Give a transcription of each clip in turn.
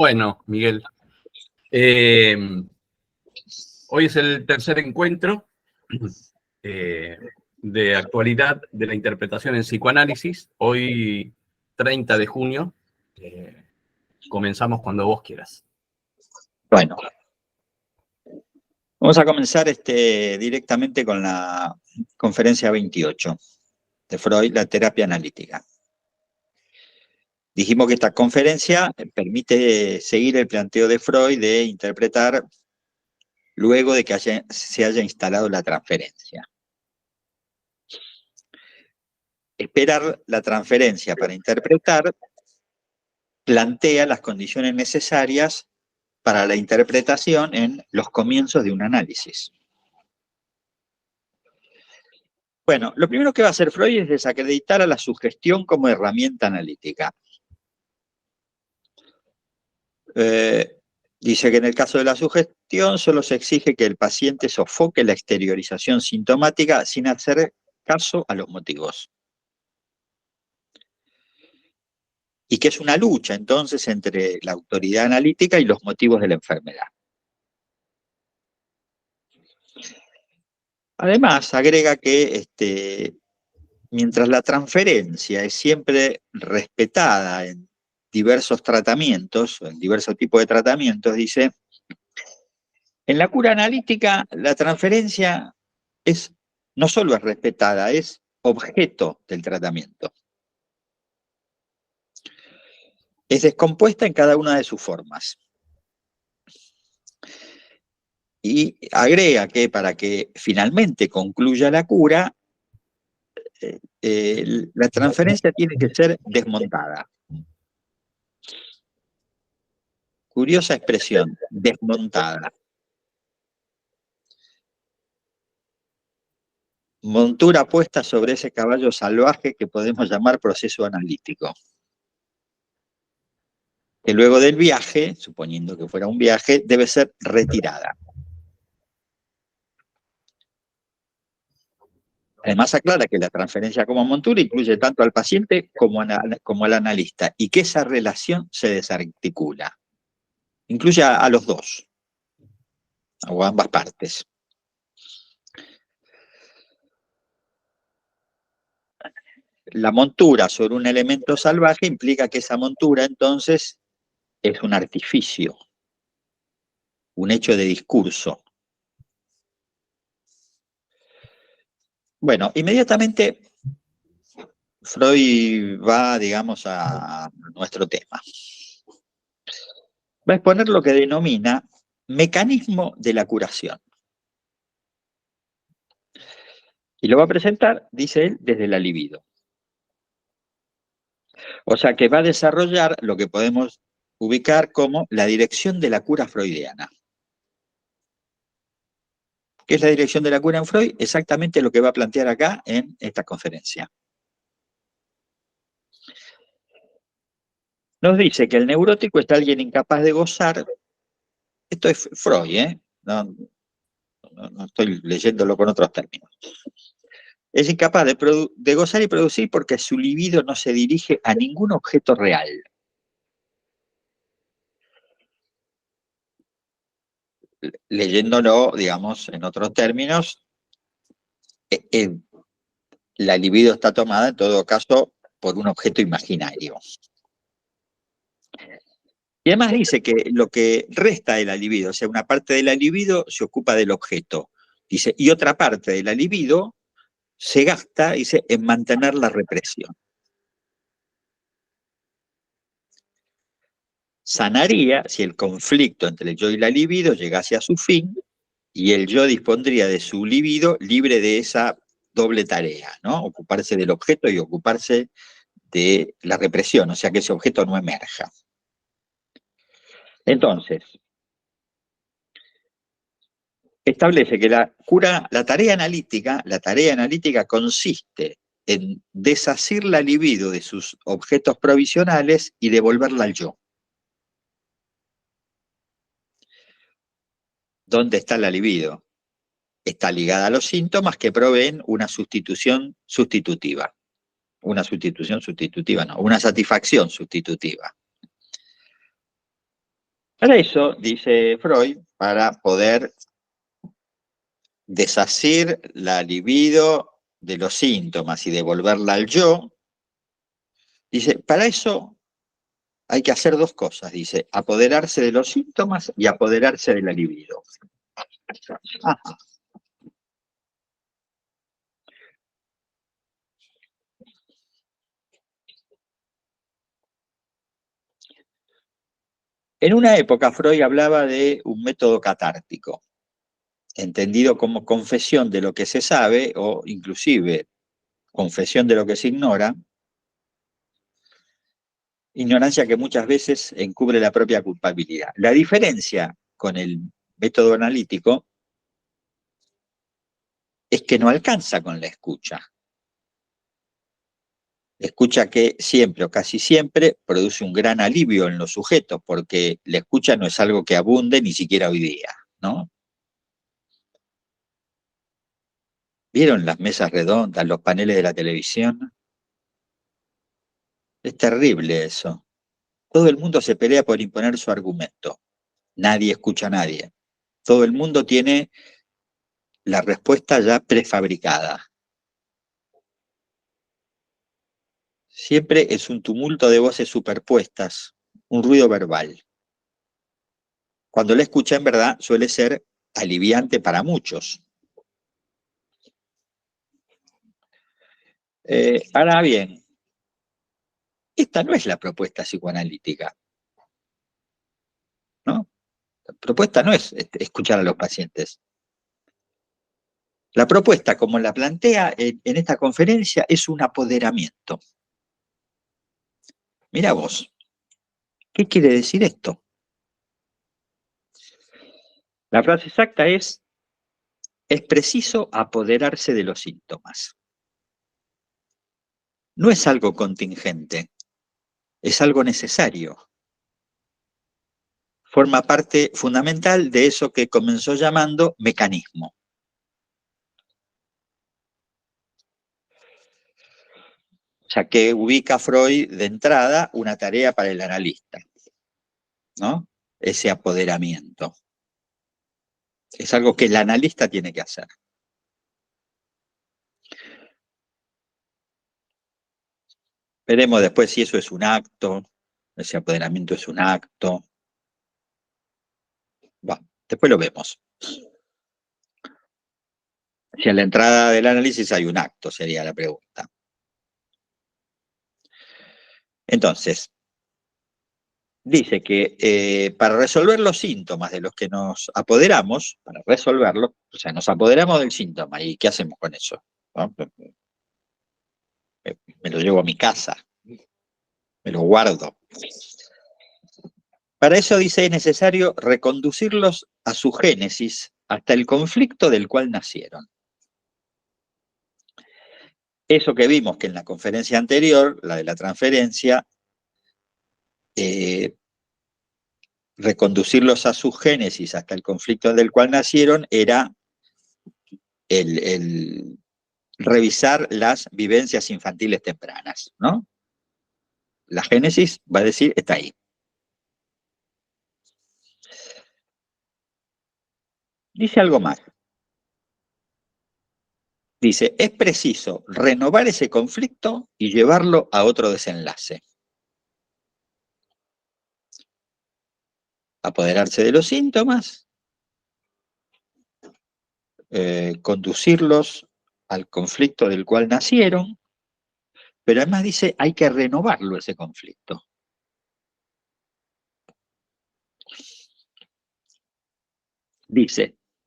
Bueno, Miguel, hoy es el tercer encuentro de actualidad de la interpretación en psicoanálisis. Hoy, 30 de junio, comenzamos cuando vos quieras. Bueno, vamos a comenzar directamente con la conferencia 28 de Freud, la terapia analítica. Dijimos que esta conferencia permite seguir el planteo de Freud de interpretar luego de que se haya instalado la transferencia. Esperar la transferencia para interpretar plantea las condiciones necesarias para la interpretación en los comienzos de un análisis. Bueno, lo primero que va a hacer Freud es desacreditar a la sugestión como herramienta analítica. Dice que en el caso de la sugestión solo se exige que el paciente sofoque la exteriorización sintomática sin hacer caso a los motivos. Y que es una lucha entonces entre la autoridad analítica y los motivos de la enfermedad. Además, agrega que mientras la transferencia es siempre respetada en diversos tratamientos, en diversos tipos de tratamientos, dice, en la cura analítica la transferencia no solo es respetada, es objeto del tratamiento. Es descompuesta en cada una de sus formas. Y agrega que para que finalmente concluya la cura, la transferencia tiene que ser desmontada. Curiosa expresión, desmontada. Montura puesta sobre ese caballo salvaje que podemos llamar proceso analítico. Que luego del viaje, suponiendo que fuera un viaje, debe ser retirada. Además aclara que la transferencia como montura incluye tanto al paciente como al analista y que esa relación se desarticula. Incluye a los dos, o a ambas partes. La montura sobre un elemento salvaje implica que esa montura entonces es un artificio, un hecho de discurso. Bueno, inmediatamente Freud va, digamos, a nuestro tema. Va a exponer lo que denomina mecanismo de la curación. Y lo va a presentar, dice él, desde la libido. O sea que va a desarrollar lo que podemos ubicar como la dirección de la cura freudiana. ¿Qué es la dirección de la cura en Freud? Exactamente lo que va a plantear acá en esta conferencia. Nos dice que el neurótico está alguien incapaz de gozar. Esto es Freud, no estoy leyéndolo con otros términos. Es incapaz de gozar y producir porque su libido no se dirige a ningún objeto real. Leyéndolo, digamos, en otros términos, la libido está tomada, en todo caso, por un objeto imaginario. Y además dice que lo que resta de la libido, o sea, una parte de la libido se ocupa del objeto, dice, y otra parte de la libido se gasta, dice, en mantener la represión. Sanaría si el conflicto entre el yo y la libido llegase a su fin y el yo dispondría de su libido libre de esa doble tarea, ¿no? Ocuparse del objeto y ocuparse de la represión, o sea, que ese objeto no emerja. Entonces, establece que la tarea analítica consiste en desasir la libido de sus objetos provisionales y devolverla al yo. ¿Dónde está la libido? Está ligada a los síntomas que proveen una sustitución sustitutiva. Una sustitución sustitutiva, no, una satisfacción sustitutiva. Para eso, dice Freud, para poder deshacer la libido de los síntomas y devolverla al yo, dice, para eso hay que hacer dos cosas, dice, apoderarse de los síntomas y apoderarse de la libido. Ajá. En una época Freud hablaba de un método catártico, entendido como confesión de lo que se sabe o inclusive confesión de lo que se ignora, ignorancia que muchas veces encubre la propia culpabilidad. La diferencia con el método analítico es que no alcanza con la escucha. Escucha que siempre o casi siempre produce un gran alivio en los sujetos, porque la escucha no es algo que abunde ni siquiera hoy día, ¿no? ¿Vieron las mesas redondas, los paneles de la televisión? Es terrible eso. Todo el mundo se pelea por imponer su argumento. Nadie escucha a nadie. Todo el mundo tiene la respuesta ya prefabricada. Siempre es un tumulto de voces superpuestas, un ruido verbal. Cuando la escucha en verdad suele ser aliviante para muchos. Ahora bien, esta no es la propuesta psicoanalítica, ¿no? La propuesta no es escuchar a los pacientes. La propuesta, como la plantea en esta conferencia, es un apoderamiento. Mira vos, ¿qué quiere decir esto? La frase exacta es preciso apoderarse de los síntomas. No es algo contingente, es algo necesario. Forma parte fundamental de eso que comenzó llamando mecanismo. O sea, que ubica Freud de entrada una tarea para el analista, ¿no? Ese apoderamiento. Es algo que el analista tiene que hacer. Veremos después si eso es un acto, ese apoderamiento es un acto. Bueno, después lo vemos. Si a la entrada del análisis hay un acto, sería la pregunta. Entonces, dice que para resolver los síntomas de los que nos apoderamos, para resolverlos, o sea, nos apoderamos del síntoma, ¿y qué hacemos con eso? ¿No? Me lo llevo a mi casa, me lo guardo. Para eso, dice, es necesario reconducirlos a su génesis, hasta el conflicto del cual nacieron. Eso que vimos que en la conferencia anterior, la de la transferencia, reconducirlos a su génesis hasta el conflicto del cual nacieron era el revisar las vivencias infantiles tempranas, ¿no? La génesis va a decir, está ahí. Dice algo más. Dice, es preciso renovar ese conflicto y llevarlo a otro desenlace. Apoderarse de los síntomas, conducirlos al conflicto del cual nacieron, pero además dice, hay que renovarlo ese conflicto.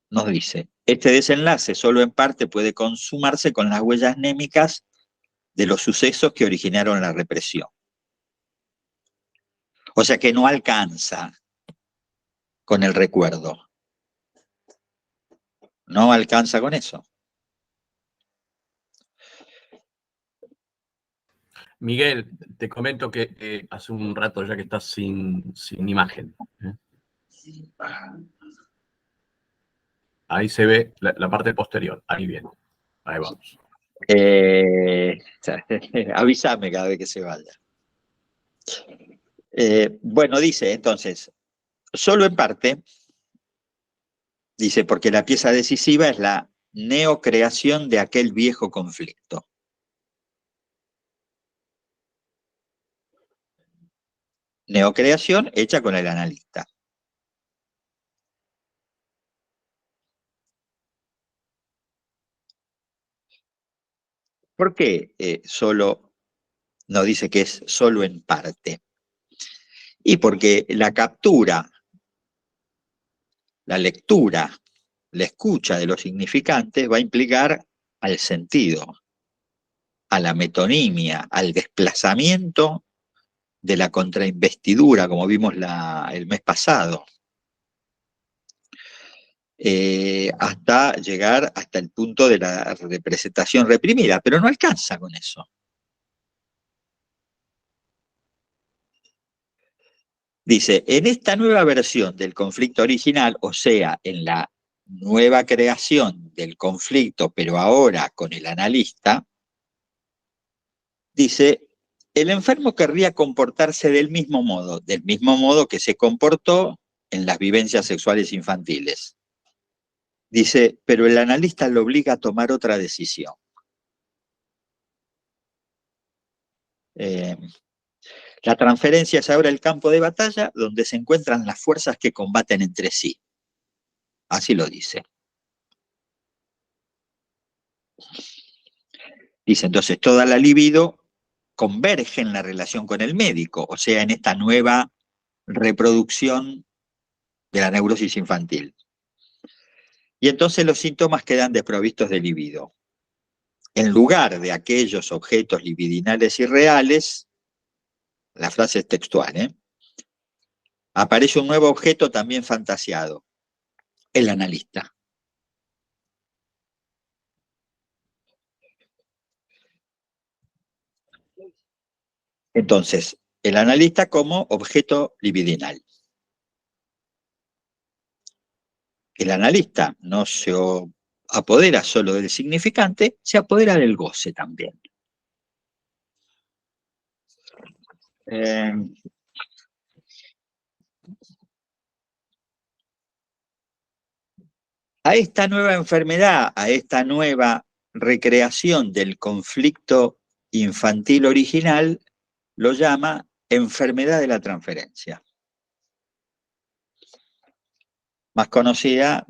Nos dice, este desenlace solo en parte puede consumarse con las huellas némicas de los sucesos que originaron la represión. O sea que no alcanza con el recuerdo. No alcanza con eso. Miguel, te comento que hace un rato ya que estás sin imagen. Ahí se ve la parte posterior. Ahí viene. Ahí vamos. Avísame cada vez que se vaya. Bueno, dice entonces, Solo en parte, dice, porque la pieza decisiva es la neocreación de aquel viejo conflicto. Neocreación hecha con el analista. ¿Por qué solo nos dice que es solo en parte? Y porque la captura, la lectura, la escucha de los significantes va a implicar al sentido, a la metonimia, al desplazamiento de la contrainvestidura, como vimos el mes pasado, hasta llegar hasta el punto de la representación reprimida, pero no alcanza con eso. Dice, en esta nueva versión del conflicto original, o sea, en la nueva creación del conflicto, pero ahora con el analista, dice, el enfermo querría comportarse del mismo modo que se comportó en las vivencias sexuales infantiles. Dice, pero el analista lo obliga a tomar otra decisión. La transferencia es ahora el campo de batalla donde se encuentran las fuerzas que combaten entre sí. Así lo dice. Dice, entonces, toda la libido converge en la relación con el médico, o sea, en esta nueva reproducción de la neurosis infantil. Y entonces los síntomas quedan desprovistos de libido. En lugar de aquellos objetos libidinales irreales, la frase es textual, aparece un nuevo objeto también fantasiado, el analista. Entonces, el analista como objeto libidinal. El analista no se apodera solo del significante, se apodera del goce también. A esta nueva enfermedad, a esta nueva recreación del conflicto infantil original, lo llama enfermedad de la transferencia, más conocida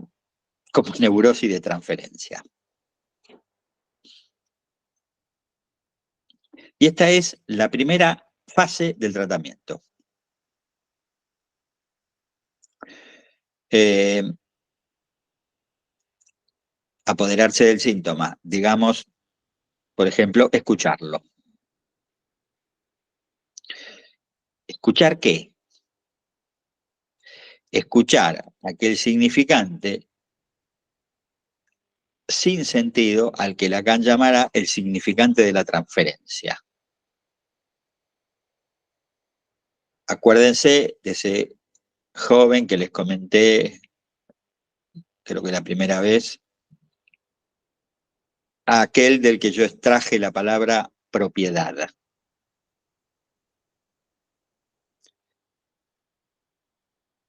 como neurosis de transferencia. Y esta es la primera fase del tratamiento. Apoderarse del síntoma, digamos, por ejemplo, escucharlo. ¿Escuchar qué? Escuchar aquel significante sin sentido al que Lacan llamará el significante de la transferencia. Acuérdense de ese joven que les comenté, creo que la primera vez, a aquel del que yo extraje la palabra propiedad.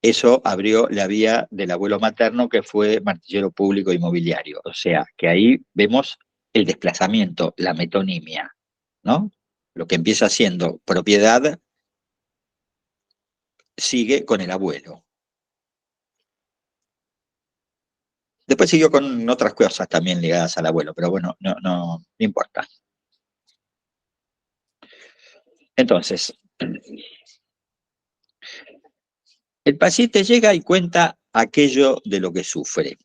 Eso abrió la vía del abuelo materno, que fue martillero público inmobiliario. O sea, que ahí vemos el desplazamiento, la metonimia, ¿no? Lo que empieza siendo propiedad sigue con el abuelo. Después siguió con otras cosas también ligadas al abuelo, pero bueno, no importa. Entonces, el paciente llega y cuenta aquello de lo que sufre.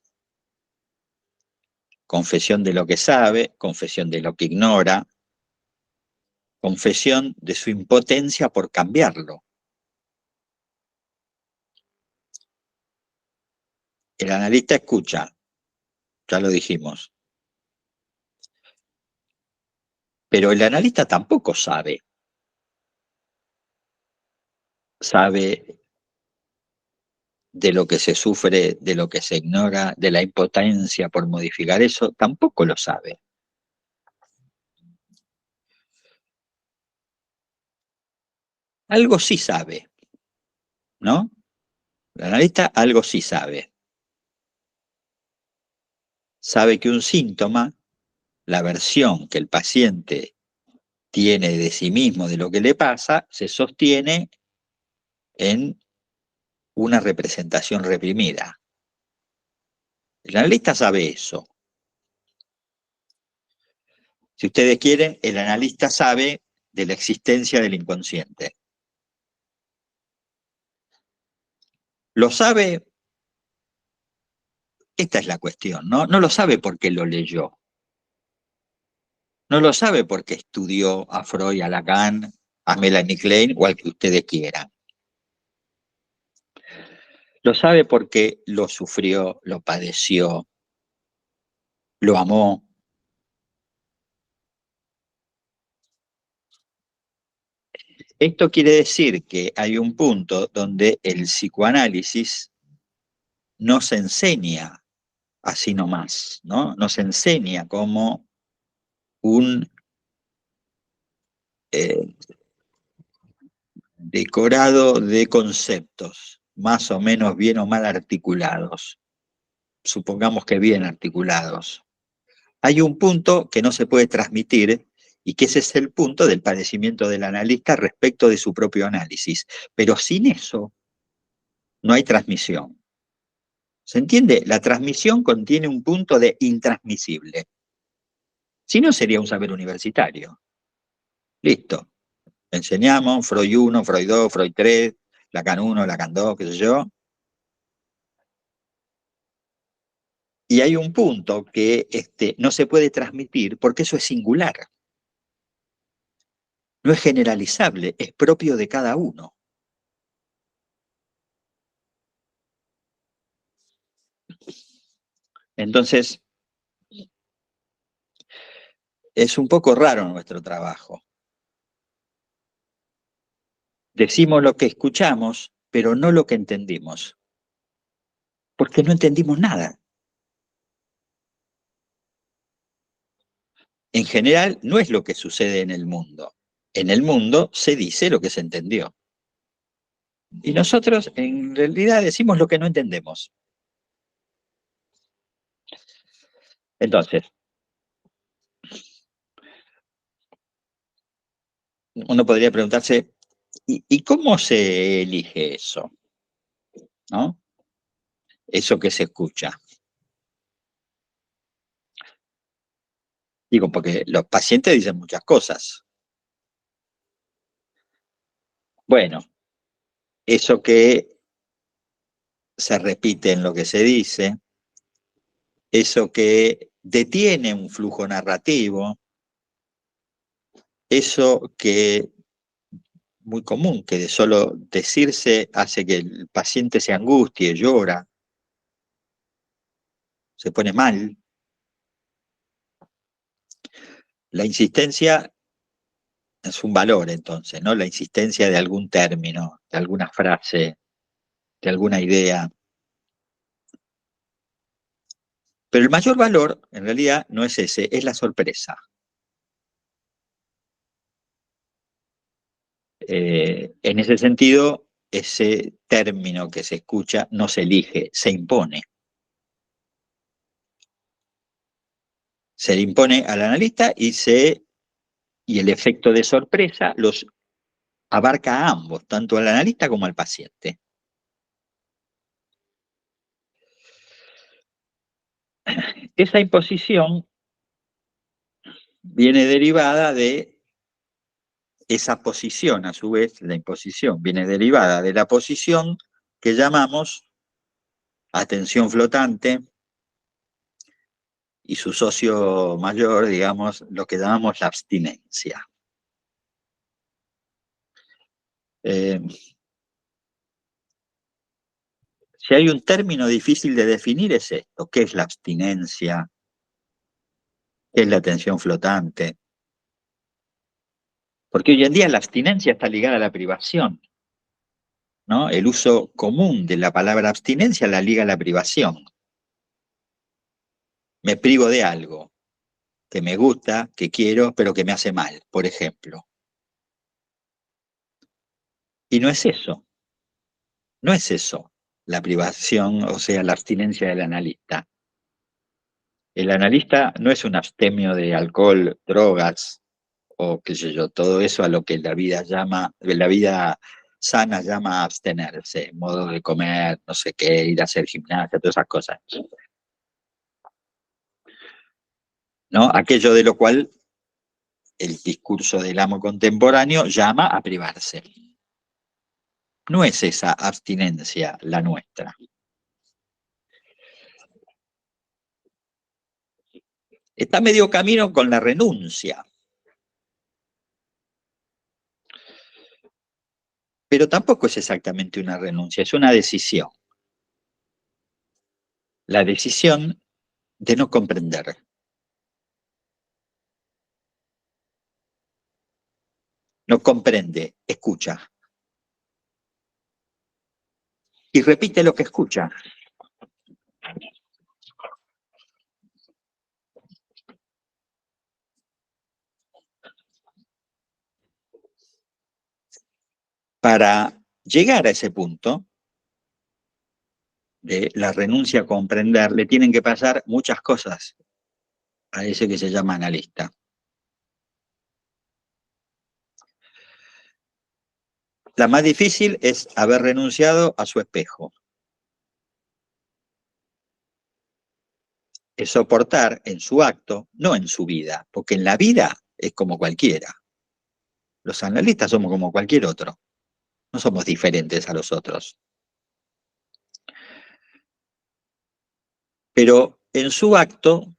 Confesión de lo que sabe, confesión de lo que ignora, confesión de su impotencia por cambiarlo. El analista escucha, ya lo dijimos, pero el analista tampoco sabe. Sabe de lo que se sufre, de lo que se ignora, de la impotencia por modificar eso, tampoco lo sabe. Algo sí sabe, ¿no? El analista algo sí sabe. Sabe que un síntoma, la versión que el paciente tiene de sí mismo, de lo que le pasa, se sostiene en una representación reprimida. El analista sabe eso. Si ustedes quieren, el analista sabe de la existencia del inconsciente. Lo sabe, esta es la cuestión, ¿no? No lo sabe porque lo leyó. No lo sabe porque estudió a Freud, a Lacan, a Melanie Klein o al que ustedes quieran. Lo sabe porque lo sufrió, lo padeció, lo amó. Esto quiere decir que hay un punto donde el psicoanálisis nos enseña así nomás, ¿no? Nos enseña como un eh, decorado de conceptos, más o menos bien o mal articulados. Supongamos que bien articulados. Hay un punto que no se puede transmitir y que ese es el punto del padecimiento del analista respecto de su propio análisis. Pero sin eso no hay transmisión. ¿Se entiende? La transmisión contiene un punto de intransmisible. Si no, sería un saber universitario. Listo. Enseñamos Freud 1, Freud 2, Freud 3, Lacan 1, Lacan 2, qué sé yo. Y hay un punto que no se puede transmitir porque eso es singular. No es generalizable, es propio de cada uno. Entonces, es un poco raro nuestro trabajo. Decimos lo que escuchamos, pero no lo que entendimos. Porque no entendimos nada. En general, no es lo que sucede en el mundo. En el mundo se dice lo que se entendió. Y nosotros, en realidad, decimos lo que no entendemos. Entonces, uno podría preguntarse, ¿y cómo se elige eso? ¿No? Eso que se escucha. Digo, porque los pacientes dicen muchas cosas. Bueno, eso que se repite en lo que se dice, eso que detiene un flujo narrativo, eso que muy común, que de solo decirse hace que el paciente se angustie, llora, se pone mal. La insistencia es un valor entonces, ¿no? La insistencia de algún término, de alguna frase, de alguna idea. Pero el mayor valor, en realidad, no es ese, es la sorpresa. En ese sentido, ese término que se escucha no se elige, se impone. Se le impone al analista y el efecto de sorpresa los abarca a ambos, tanto al analista como al paciente. Esa imposición viene derivada de esa posición, a su vez, la imposición viene derivada de la posición que llamamos atención flotante y su socio mayor, digamos, lo que llamamos la abstinencia. Si hay un término difícil de definir es esto, ¿qué es la abstinencia? ¿Qué es la atención flotante? Porque hoy en día la abstinencia está ligada a la privación, ¿no? El uso común de la palabra abstinencia la liga a la privación. Me privo de algo que me gusta, que quiero, pero que me hace mal, por ejemplo. Y no es eso, no es eso. la privación, o sea, la abstinencia del analista. El analista no es un abstemio de alcohol, drogas, o qué sé yo, todo eso a lo que la vida sana llama abstenerse, modo de comer, no sé qué, ir a hacer gimnasia, todas esas cosas. ¿No? Aquello de lo cual el discurso del amo contemporáneo llama a privarse. No es esa abstinencia la nuestra. Está medio camino con la renuncia. Pero tampoco es exactamente una renuncia, es una decisión. La decisión de no comprender. No comprende, escucha. Y repite lo que escucha. Para llegar a ese punto de la renuncia a comprender, le tienen que pasar muchas cosas a ese que se llama analista. La más difícil es haber renunciado a su espejo. Es soportar en su acto, no en su vida, porque en la vida es como cualquiera. Los analistas somos como cualquier otro, no somos diferentes a los otros. Pero en su acto,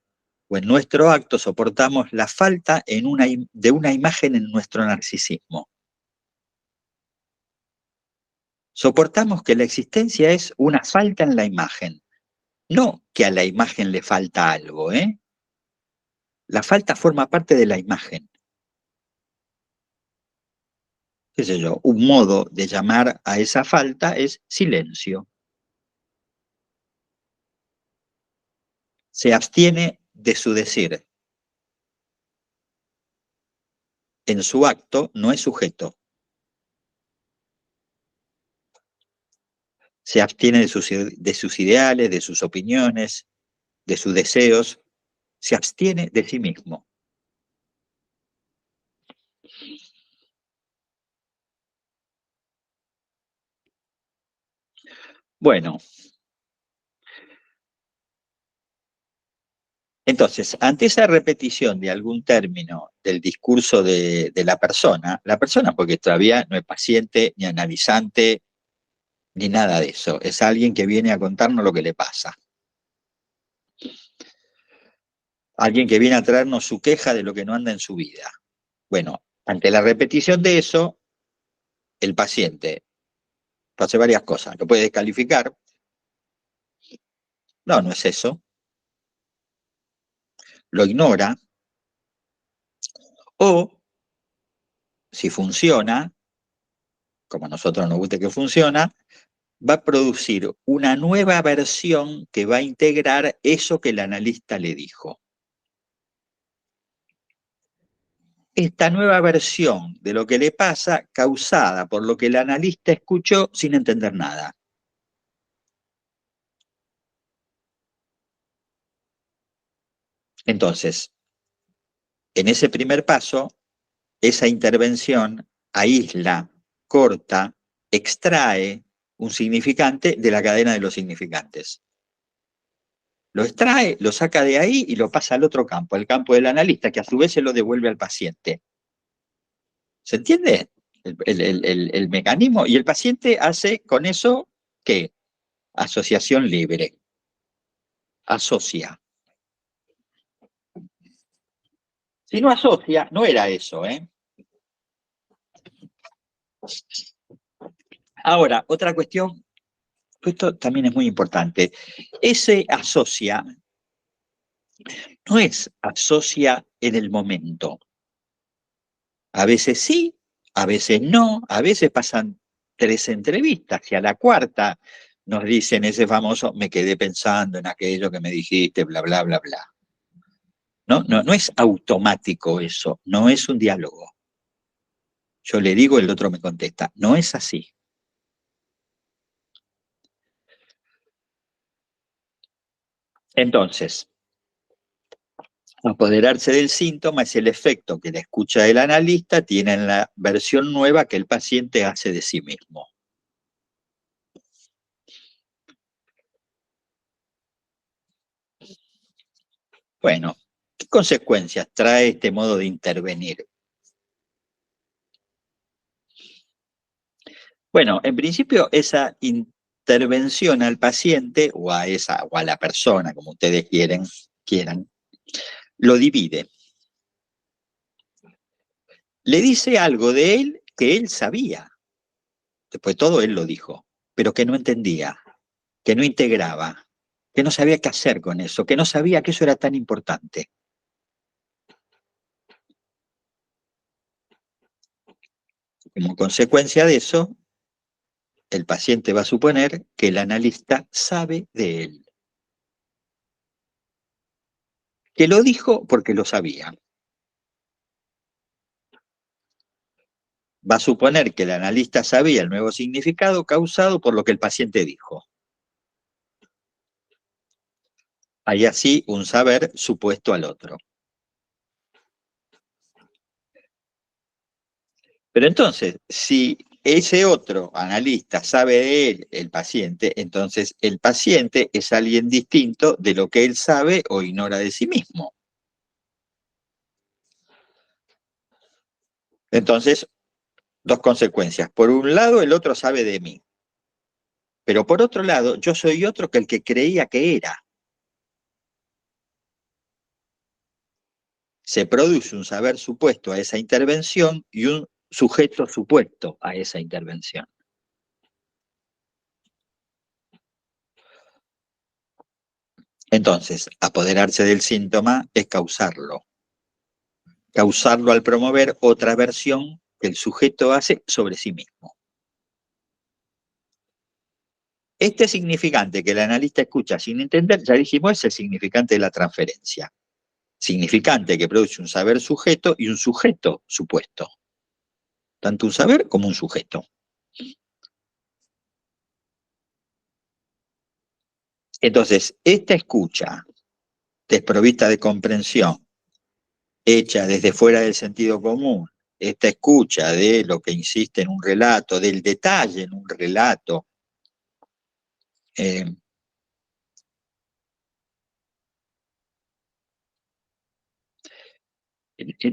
o en nuestro acto, soportamos la falta de una imagen en nuestro narcisismo. Soportamos que la existencia es una falta en la imagen, no que a la imagen le falta algo, ¿eh? La falta forma parte de la imagen. ¿Qué sé yo? Un modo de llamar a esa falta es silencio. Se abstiene de su decir. En su acto no es sujeto. Se abstiene de sus ideales, de sus opiniones, de sus deseos. Se abstiene de sí mismo. Bueno, entonces, ante esa repetición de algún término del discurso de la persona, porque todavía no es paciente, ni analizante, ni nada de eso, es alguien que viene a contarnos lo que le pasa. Alguien que viene a traernos su queja de lo que no anda en su vida. Bueno, ante la repetición de eso, el paciente hace varias cosas. Lo puede descalificar. No, no es eso. Lo ignora. O, si funciona, como a nosotros nos gusta que funciona, va a producir una nueva versión que va a integrar eso que el analista le dijo. Esta nueva versión de lo que le pasa, causada por lo que el analista escuchó sin entender nada. Entonces, en ese primer paso, esa intervención aísla, corta, extrae un significante de la cadena de los significantes. Lo extrae, lo saca de ahí y lo pasa al otro campo, al campo del analista, que a su vez se lo devuelve al paciente. ¿Se entiende el mecanismo? Y el paciente hace con eso, ¿qué? Asociación libre. Asocia. Si no asocia, no era eso, ¿eh? Ahora, otra cuestión, esto también es muy importante. Ese asocia no es asocia en el momento. A veces sí, a veces no, a veces pasan 3 entrevistas y a la cuarta nos dicen ese famoso, me quedé pensando en aquello que me dijiste, bla, bla, bla, bla. No es automático eso, no es un diálogo. Yo le digo, el otro me contesta. No es así. Entonces, apoderarse del síntoma es el efecto que la escucha del analista tiene en la versión nueva que el paciente hace de sí mismo. Bueno, ¿qué consecuencias trae este modo de intervenir? Bueno, en principio esa intervención al paciente o a la persona, como ustedes quieran, lo divide. Le dice algo de él que él sabía. Después todo él lo dijo, pero que no entendía, que no integraba, que no sabía qué hacer con eso, que no sabía que eso era tan importante. Como consecuencia de eso, el paciente va a suponer que el analista sabe de él, que lo dijo porque lo sabía. Va a suponer que el analista sabía el nuevo significado causado por lo que el paciente dijo. Hay así un saber supuesto al otro. Pero entonces, si ese otro analista sabe de él, el paciente, entonces el paciente es alguien distinto de lo que él sabe o ignora de sí mismo. Entonces, dos consecuencias. Por un lado, el otro sabe de mí. Pero por otro lado, yo soy otro que el que creía que era. Se produce un saber supuesto a esa intervención y un sujeto supuesto a esa intervención. Entonces, apoderarse del síntoma es causarlo. Causarlo al promover otra versión que el sujeto hace sobre sí mismo. Este significante que el analista escucha sin entender, ya dijimos, es el significante de la transferencia. Significante que produce un saber sujeto y un sujeto supuesto. Tanto un saber como un sujeto. Entonces, esta escucha desprovista de comprensión, hecha desde fuera del sentido común, esta escucha de lo que insiste en un relato, del detalle en un relato, el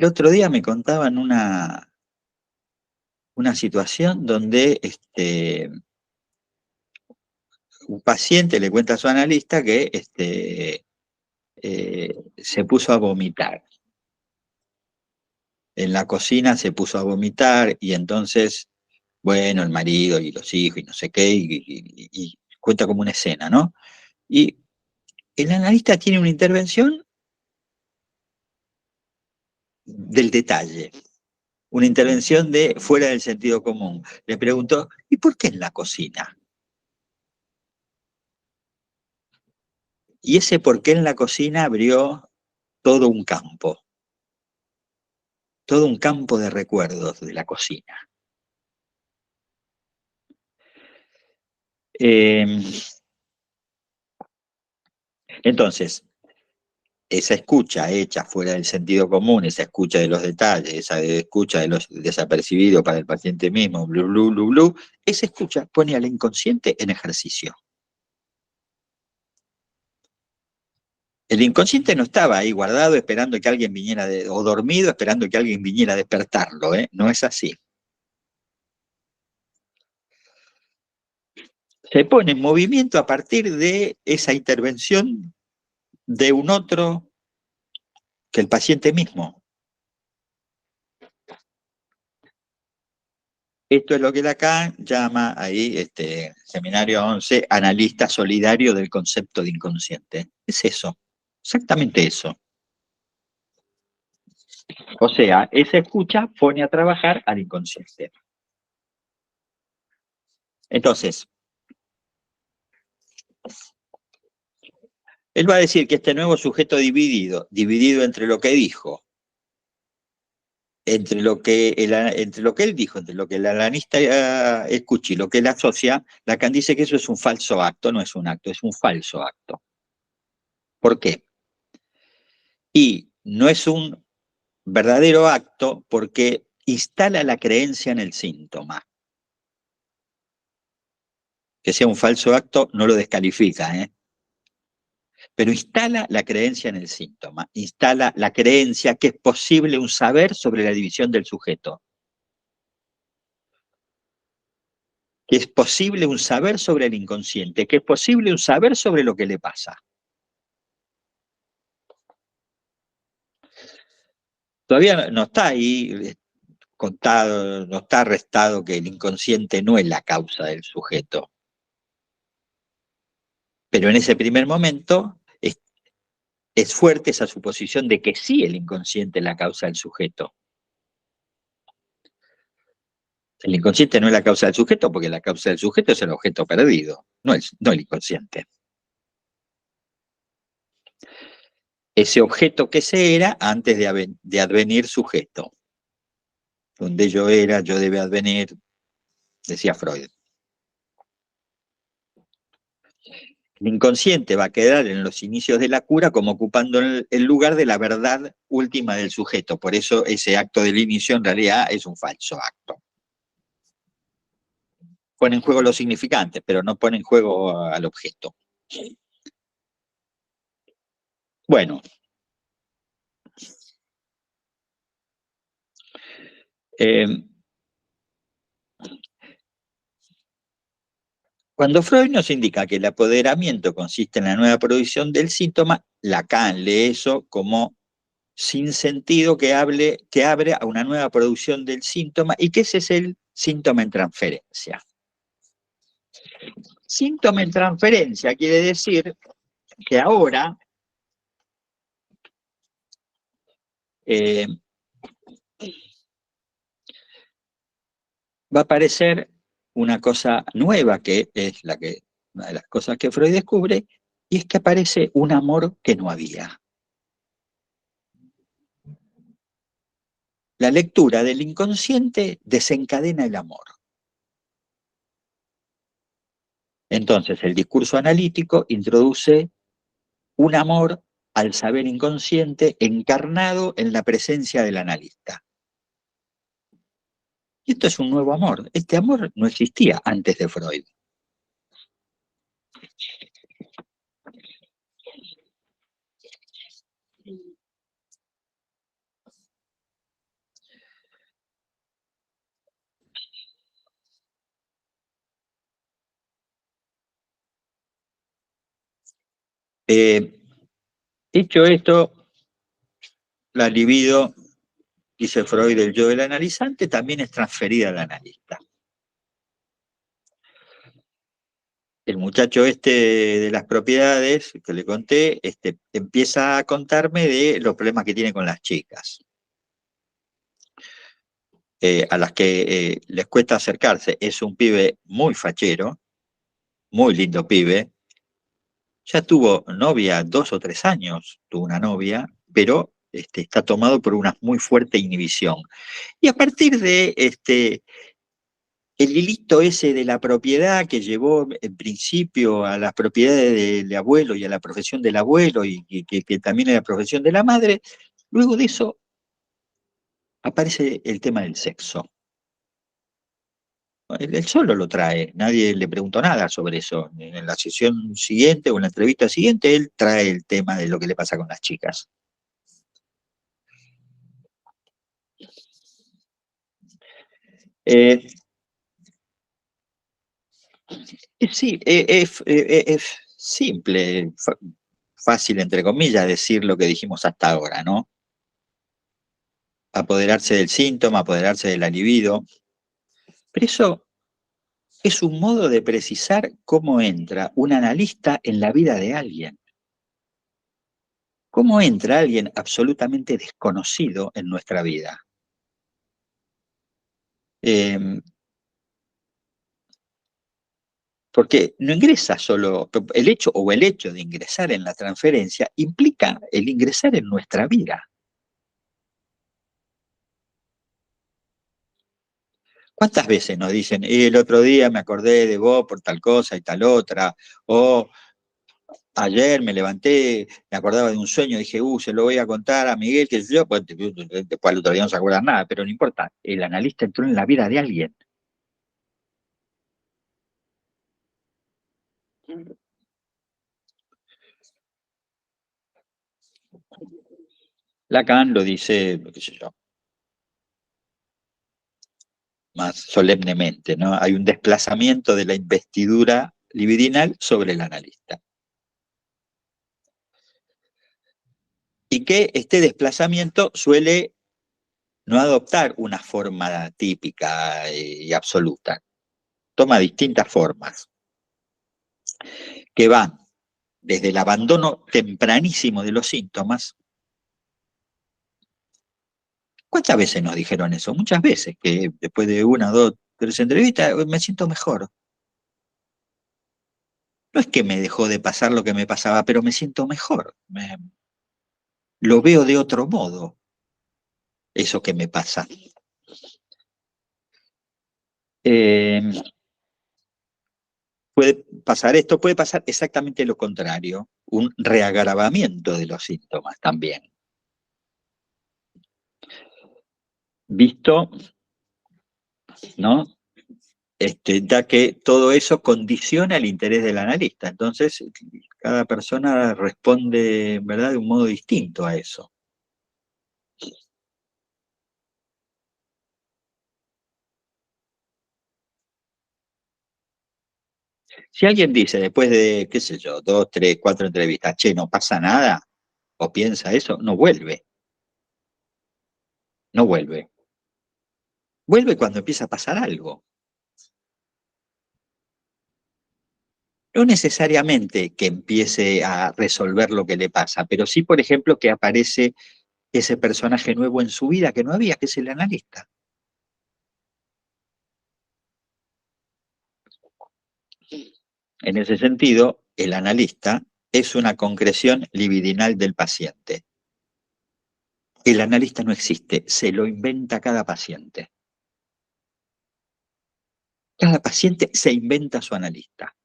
otro día me contaban una situación donde un paciente le cuenta a su analista que se puso a vomitar. En la cocina se puso a vomitar y entonces, bueno, el marido y los hijos y no sé qué, y cuenta como una escena, ¿no? Y el analista tiene una intervención del detalle, una intervención de fuera del sentido común. Le preguntó, ¿y por qué en la cocina? Y ese por qué en la cocina abrió todo un campo de recuerdos de la cocina. Entonces, esa escucha hecha fuera del sentido común, esa escucha de los detalles, esa escucha de los desapercibidos para el paciente mismo, blu, blu, blu, blu, esa escucha pone al inconsciente en ejercicio. El inconsciente no estaba ahí guardado esperando que alguien viniera, o dormido esperando que alguien viniera a despertarlo, ¿eh? No es así. Se pone en movimiento a partir de esa intervención de un otro que el paciente mismo. Esto es lo que Lacan llama ahí, seminario 11, analista solidario del concepto de inconsciente. Es eso, exactamente eso. O sea, esa escucha pone a trabajar al inconsciente. Entonces, él va a decir que este nuevo sujeto dividido entre lo que dijo, entre lo que él dijo, entre lo que el analista escucha y lo que él asocia, Lacan dice que eso es un falso acto, no es un acto, es un falso acto. ¿Por qué? Y no es un verdadero acto porque instala la creencia en el síntoma. Que sea un falso acto no lo descalifica, ¿eh? Pero instala la creencia en el síntoma, instala la creencia que es posible un saber sobre la división del sujeto, que es posible un saber sobre el inconsciente, que es posible un saber sobre lo que le pasa. Todavía no está ahí contado, no está restado que el inconsciente no es la causa del sujeto. Pero en ese primer momento es fuerte esa suposición de que sí el inconsciente es la causa del sujeto. El inconsciente no es la causa del sujeto porque la causa del sujeto es el objeto perdido, no el inconsciente. Ese objeto que se era antes de advenir sujeto. Donde yo era, yo debe advenir, decía Freud. El inconsciente va a quedar en los inicios de la cura como ocupando el lugar de la verdad última del sujeto. Por eso ese acto del inicio en realidad es un falso acto. Pone en juego los significantes, pero no pone en juego al objeto. Bueno. Cuando Freud nos indica que el apoderamiento consiste en la nueva producción del síntoma, Lacan lee eso como sin sentido que abre a una nueva producción del síntoma y que ese es el síntoma en transferencia. Síntoma en transferencia quiere decir que ahora va a aparecer una cosa nueva que es una de las cosas que Freud descubre, y es que aparece un amor que no había. La lectura del inconsciente desencadena el amor. Entonces, el discurso analítico introduce un amor al saber inconsciente encarnado en la presencia del analista. Y esto es un nuevo amor. Este amor no existía antes de Freud. Dicho esto, la libido, dice Freud, del yo del analizante, también es transferida al analista. El muchacho este de las propiedades que le conté, empieza a contarme de los problemas que tiene con las chicas, a las que les cuesta acercarse. Es un pibe muy fachero, muy lindo pibe. Ya tuvo novia 2 o 3 años, tuvo una novia, pero está tomado por una muy fuerte inhibición. Y a partir de el hilito ese de la propiedad que llevó en principio a las propiedades del abuelo y a la profesión del abuelo y que también es la profesión de la madre, luego de eso aparece el tema del sexo. Él solo lo trae, nadie le preguntó nada sobre eso. En la sesión siguiente o en la entrevista siguiente, él trae el tema de lo que le pasa con las chicas. Sí, es simple, fácil, entre comillas, decir lo que dijimos hasta ahora, ¿no? Apoderarse del síntoma, apoderarse de la libido. Pero eso es un modo de precisar cómo entra un analista en la vida de alguien. ¿Cómo entra alguien absolutamente desconocido en nuestra vida? Porque no ingresa solo, el hecho de ingresar en la transferencia implica el ingresar en nuestra vida. ¿Cuántas veces nos dicen, el otro día me acordé de vos por tal cosa y tal otra? O ayer me levanté, me acordaba de un sueño, dije, se lo voy a contar a Miguel, que yo, pues, después al otro día no se acuerda nada, pero no importa, el analista entró en la vida de alguien. Lacan lo dice, qué sé yo, más solemnemente, ¿no? Hay un desplazamiento de la investidura libidinal sobre el analista. Y que este desplazamiento suele no adoptar una forma típica y absoluta. Toma distintas formas, que van desde el abandono tempranísimo de los síntomas. ¿Cuántas veces nos dijeron eso? Muchas veces, que después de una, dos, tres entrevistas me siento mejor. No es que me dejó de pasar lo que me pasaba, pero me siento mejor. Lo veo de otro modo, eso que me pasa. Eh, puede pasar esto, puede pasar exactamente lo contrario, un reagravamiento de los síntomas también. Visto, ¿no? Ya que todo eso condiciona el interés del analista. Entonces, cada persona responde, ¿verdad?, de un modo distinto a eso. Si alguien dice después de, qué sé yo, 2, 3, 4 entrevistas, che, no pasa nada, o piensa eso, no vuelve. No vuelve. Vuelve cuando empieza a pasar algo. No necesariamente que empiece a resolver lo que le pasa, pero sí, por ejemplo, que aparece ese personaje nuevo en su vida que no había, que es el analista. En ese sentido, el analista es una concreción libidinal del paciente. El analista no existe, se lo inventa cada paciente. Cada paciente se inventa su analista.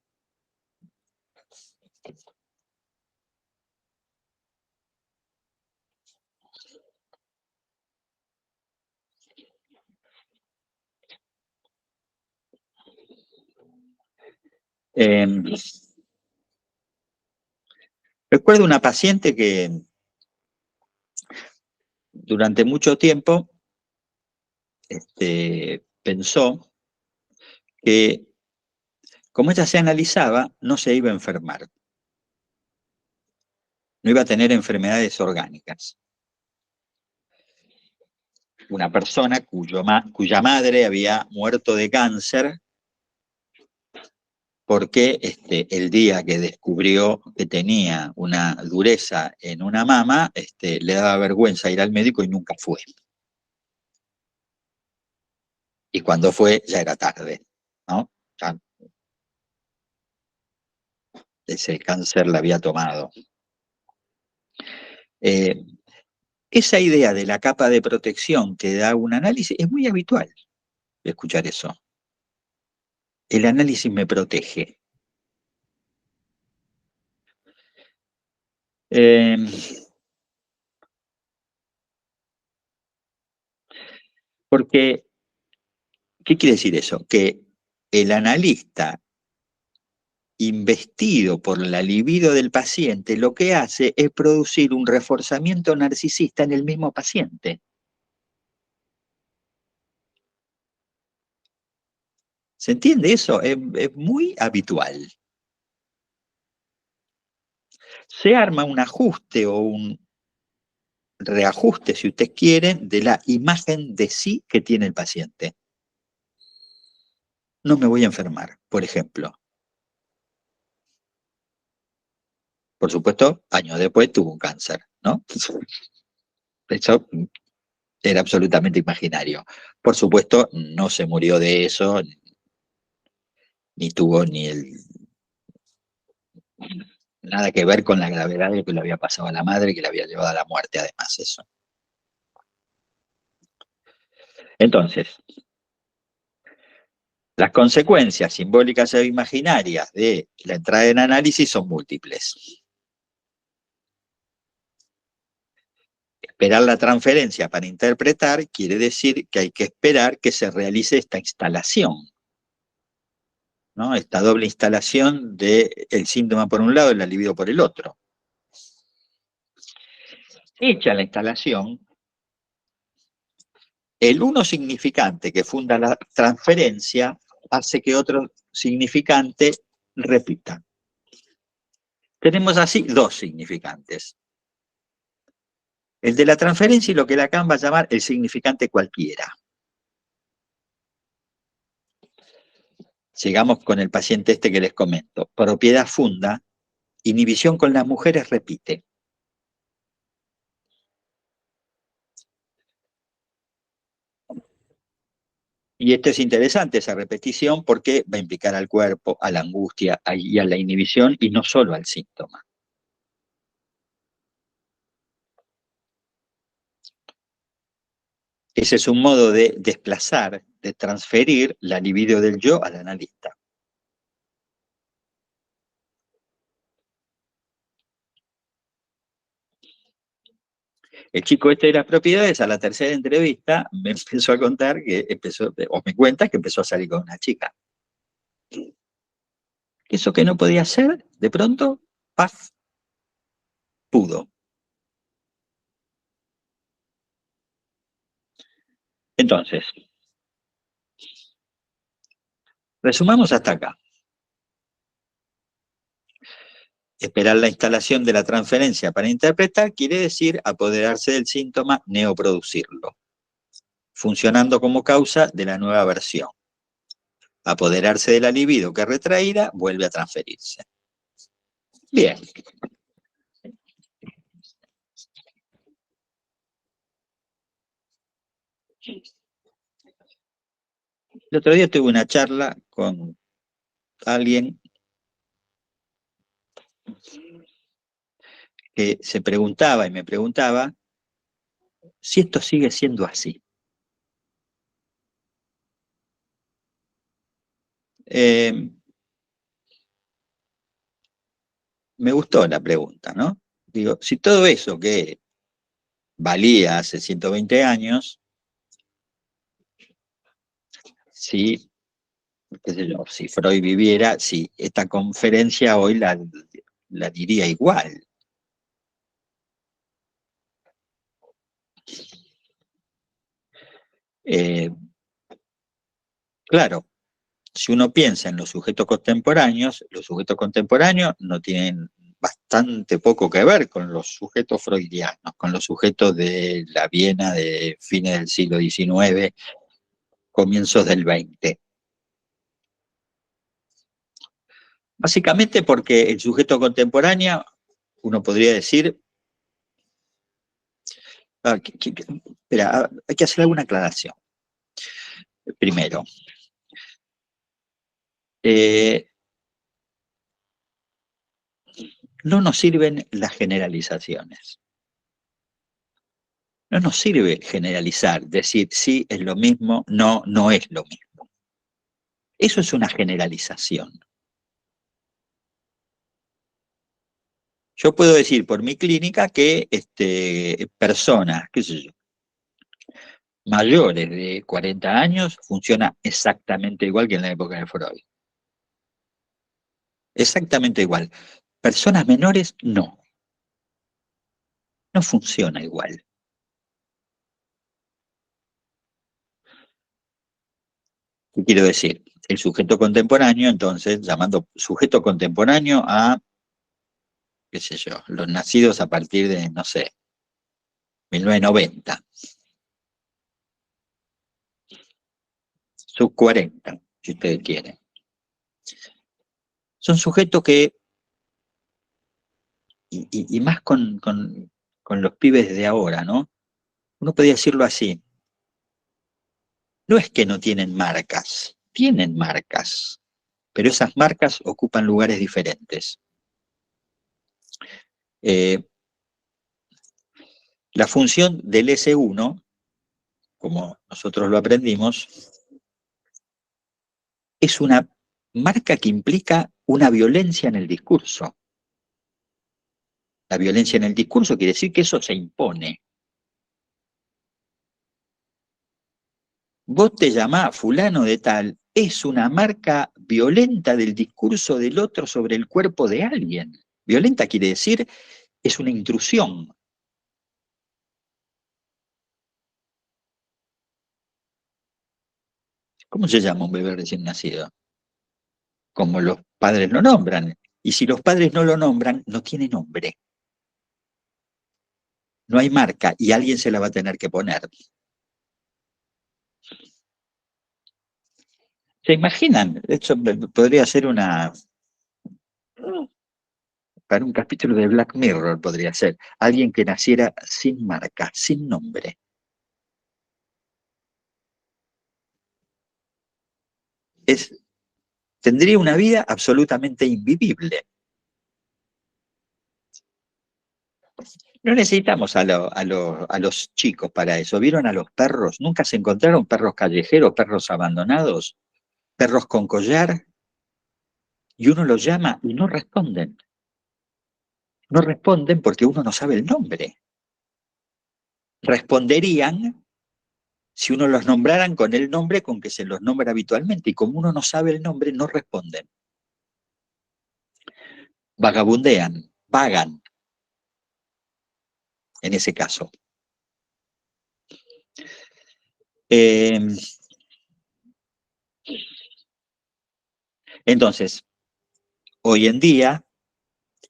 Recuerdo una paciente que durante mucho tiempo pensó que como ella se analizaba, no se iba a enfermar, no iba a tener enfermedades orgánicas. Una persona cuya madre había muerto de cáncer porque el día que descubrió que tenía una dureza en una mama, le daba vergüenza ir al médico y nunca fue. Y cuando fue, ya era tarde, ¿no? Ya ese cáncer la había tomado. Esa idea de la capa de protección que da un análisis es muy habitual escuchar eso. El análisis me protege. Porque, ¿qué quiere decir eso? Que el analista investido por la libido del paciente lo que hace es producir un reforzamiento narcisista en el mismo paciente. ¿Se entiende eso? Es muy habitual. Se arma un ajuste o un reajuste, si ustedes quieren, de la imagen de sí que tiene el paciente. No me voy a enfermar, por ejemplo. Por supuesto, años después tuvo un cáncer, ¿no? Eso era absolutamente imaginario. Por supuesto, no se murió de eso, ni tuvo nada que ver con la gravedad de lo que le había pasado a la madre, que le había llevado a la muerte, además, eso. Entonces, las consecuencias simbólicas e imaginarias de la entrada en análisis son múltiples. esperar la transferencia para interpretar quiere decir que hay que esperar que se realice esta instalación, ¿no? Esta doble instalación del síntoma por un lado y la libido por el otro. Hecha la instalación, el uno significante que funda la transferencia hace que otro significante repita. Tenemos así dos significantes. El de la transferencia y lo que Lacan va a llamar el significante cualquiera. Sigamos con el paciente este que les comento. Propiedad funda, inhibición con las mujeres repite. Y esto es interesante, esa repetición, porque va a implicar al cuerpo, a la angustia y a la inhibición, y no solo al síntoma. Ese es un modo de desplazar, de transferir la libido del yo al analista. El chico este de las propiedades, a la tercera entrevista, me empezó a contar que me cuenta que empezó a salir con una chica. Eso que no podía hacer, de pronto, ¡paf!, pudo. Entonces, resumamos hasta acá. Esperar la instalación de la transferencia para interpretar quiere decir apoderarse del síntoma, neoproducirlo, funcionando como causa de la nueva versión. Apoderarse de la libido que retraída vuelve a transferirse. Bien. El otro día tuve una charla con alguien que se preguntaba y me preguntaba si esto sigue siendo así. Me gustó la pregunta, ¿no? Digo, si todo eso que valía hace 120 años, si, qué sé yo, si Freud viviera, si esta conferencia hoy la diría igual. Claro, si uno piensa en los sujetos contemporáneos no tienen bastante poco que ver con los sujetos freudianos, con los sujetos de la Viena de fines del siglo XIX, comienzos del XX. Básicamente porque el sujeto contemporáneo, uno podría decir, espera, hay que hacer alguna aclaración. Primero, no nos sirven las generalizaciones. No nos sirve generalizar, decir sí es lo mismo, no, no es lo mismo. Eso es una generalización. Yo puedo decir por mi clínica que personas, qué sé yo, mayores de 40 años funciona exactamente igual que en la época de Freud. Exactamente igual. Personas menores, no. No funciona igual. ¿Qué quiero decir? El sujeto contemporáneo, entonces, llamando sujeto contemporáneo a, qué sé yo, los nacidos a partir de, no sé, 1990. Sub 40, si ustedes quieren. Son sujetos que, y más con los pibes de ahora, ¿no? Uno podría decirlo así. No es que no tienen marcas pero esas marcas ocupan lugares diferentes. La función del S1, como nosotros lo aprendimos, es una marca que implica una violencia en el discurso. La violencia en el discurso quiere decir que eso se impone. vos te llamás fulano de tal, es una marca violenta del discurso del otro sobre el cuerpo de alguien. Violenta quiere decir, es una intrusión. ¿Cómo se llama un bebé recién nacido? Como los padres lo nombran. Y si los padres no lo nombran, no tiene nombre. No hay marca y alguien se la va a tener que poner. ¿Se imaginan? Esto podría ser para un capítulo de Black Mirror, podría ser. Alguien que naciera sin marca, sin nombre. Tendría una vida absolutamente invivible. No necesitamos a los chicos para eso. ¿Vieron a los perros? ¿Nunca se encontraron perros callejeros, perros abandonados, perros con collar? Y uno los llama y no responden. No responden porque uno no sabe el nombre. Responderían si uno los nombraran con el nombre con que se los nombra habitualmente. Y como uno no sabe el nombre, no responden. Vagabundean, vagan, en ese caso. Entonces, hoy en día,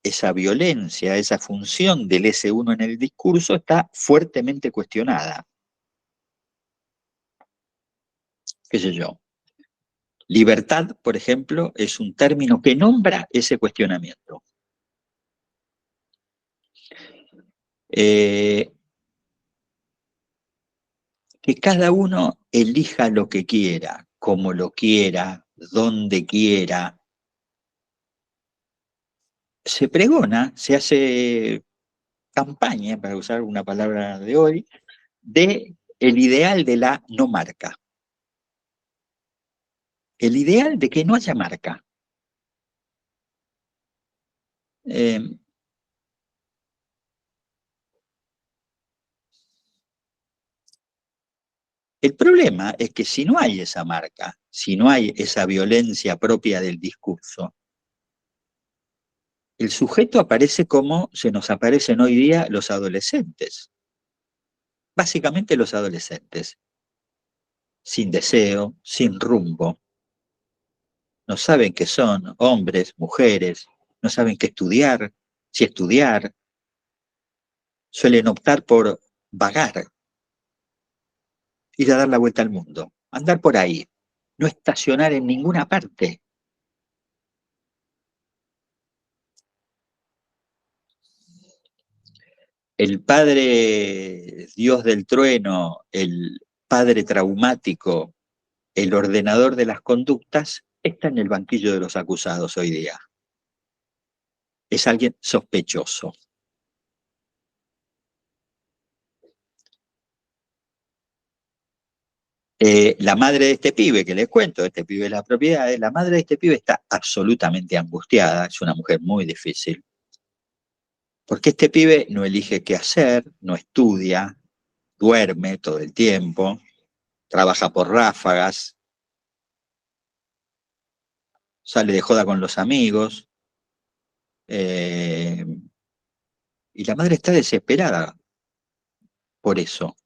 esa violencia, esa función del S1 en el discurso está fuertemente cuestionada. ¿Qué sé yo? Libertad, por ejemplo, es un término que nombra ese cuestionamiento. Que cada uno elija lo que quiera, como lo quiera, donde quiera. Se pregona, se hace campaña, para usar una palabra de hoy, de el ideal de la no marca. El ideal de que no haya marca. El problema es que si no hay esa marca, si no hay esa violencia propia del discurso, el sujeto aparece como se nos aparecen hoy día los adolescentes. Básicamente los adolescentes, sin deseo, sin rumbo, no saben qué son, hombres, mujeres, no saben qué estudiar, si estudiar, suelen optar por vagar, ir a dar la vuelta al mundo, andar por ahí, no estacionar en ninguna parte. El padre Dios del trueno, el padre traumático, el ordenador de las conductas, está en el banquillo de los acusados hoy día. Es alguien sospechoso. La madre de este pibe, que les cuento, este pibe de la propiedad, la madre de este pibe está absolutamente angustiada, es una mujer muy difícil, porque este pibe no elige qué hacer, no estudia, duerme todo el tiempo, trabaja por ráfagas, sale de joda con los amigos, y la madre está desesperada por eso.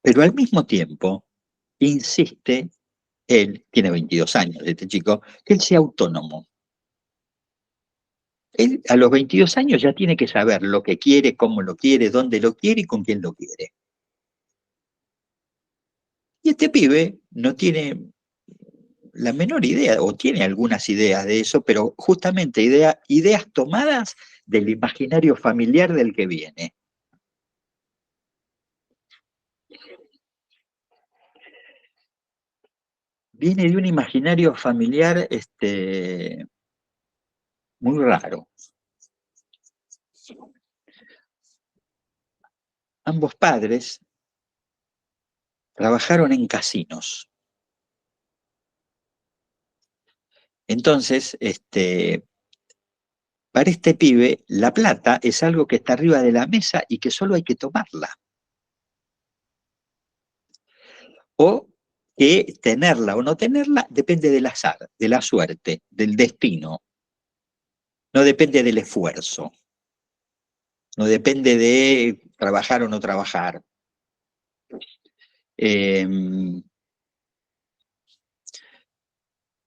Pero al mismo tiempo, insiste, él tiene 22 años, este chico, que él sea autónomo. Él a los 22 años ya tiene que saber lo que quiere, cómo lo quiere, dónde lo quiere y con quién lo quiere. Y este pibe no tiene la menor idea, o tiene algunas ideas de eso, pero justamente ideas tomadas del imaginario familiar del que viene. Viene de un imaginario familiar muy raro. Ambos padres trabajaron en casinos. Entonces, para este pibe, la plata es algo que está arriba de la mesa y que solo hay que tomarla. o que tenerla o no tenerla depende del azar, de la suerte, del destino, no depende del esfuerzo, no depende de trabajar o no trabajar.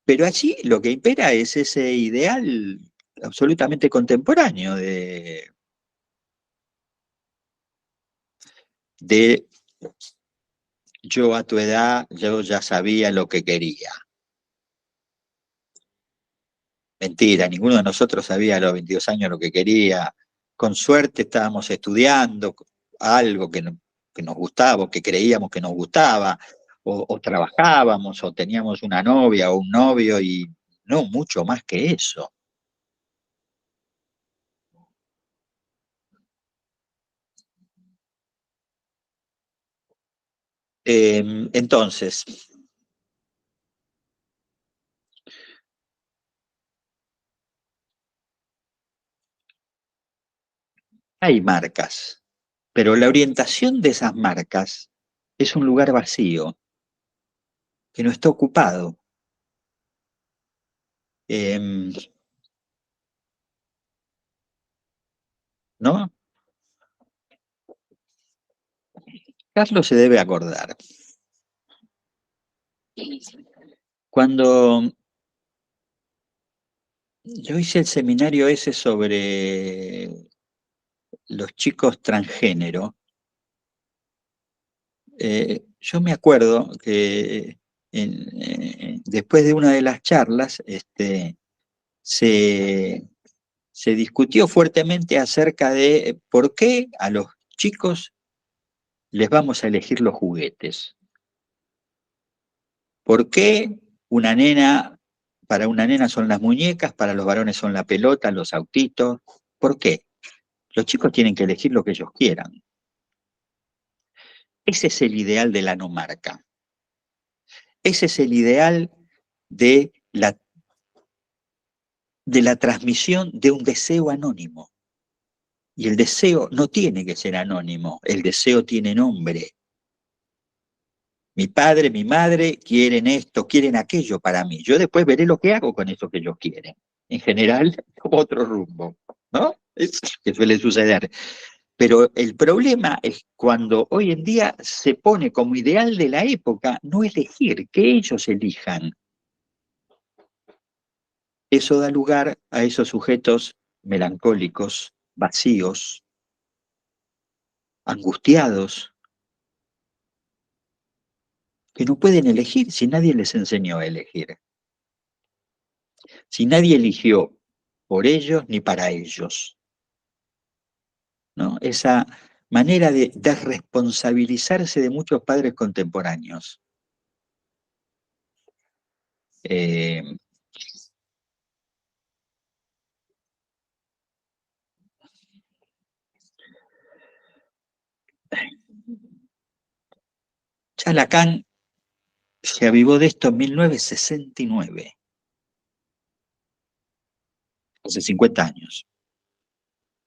Pero allí lo que impera es ese ideal absolutamente contemporáneo de yo a tu edad, yo ya sabía lo que quería. Mentira, ninguno de nosotros sabía a los 22 años lo que quería. Con suerte estábamos estudiando algo que nos gustaba, o que creíamos que nos gustaba, o trabajábamos, o teníamos una novia o un novio, y no mucho más que eso. Entonces, hay marcas, pero la orientación de esas marcas es un lugar vacío, que no está ocupado. Em, ¿No? Carlos se debe acordar. Cuando yo hice el seminario ese sobre los chicos transgénero, yo me acuerdo que después de una de las charlas se, se discutió fuertemente acerca de por qué a los chicos les vamos a elegir los juguetes. ¿Por qué una nena, para una nena son las muñecas, para los varones son la pelota, los autitos? ¿Por qué? Los chicos tienen que elegir lo que ellos quieran. Ese es el ideal de la no marca. Ese es el ideal de la transmisión de un deseo anónimo. Y el deseo no tiene que ser anónimo, el deseo tiene nombre. Mi padre, mi madre quieren esto, quieren aquello para mí. Yo después veré lo que hago con eso que ellos quieren. En general, otro rumbo, ¿no? Es que suele suceder. Pero el problema es cuando hoy en día se pone como ideal de la época no elegir, que ellos elijan. Eso da lugar a esos sujetos melancólicos, vacíos, angustiados, que no pueden elegir si nadie les enseñó a elegir. Si nadie eligió por ellos ni para ellos, ¿no? Esa manera de desresponsabilizarse de muchos padres contemporáneos. Eh, ya Lacan se avivó de esto en 1969, hace 50 años.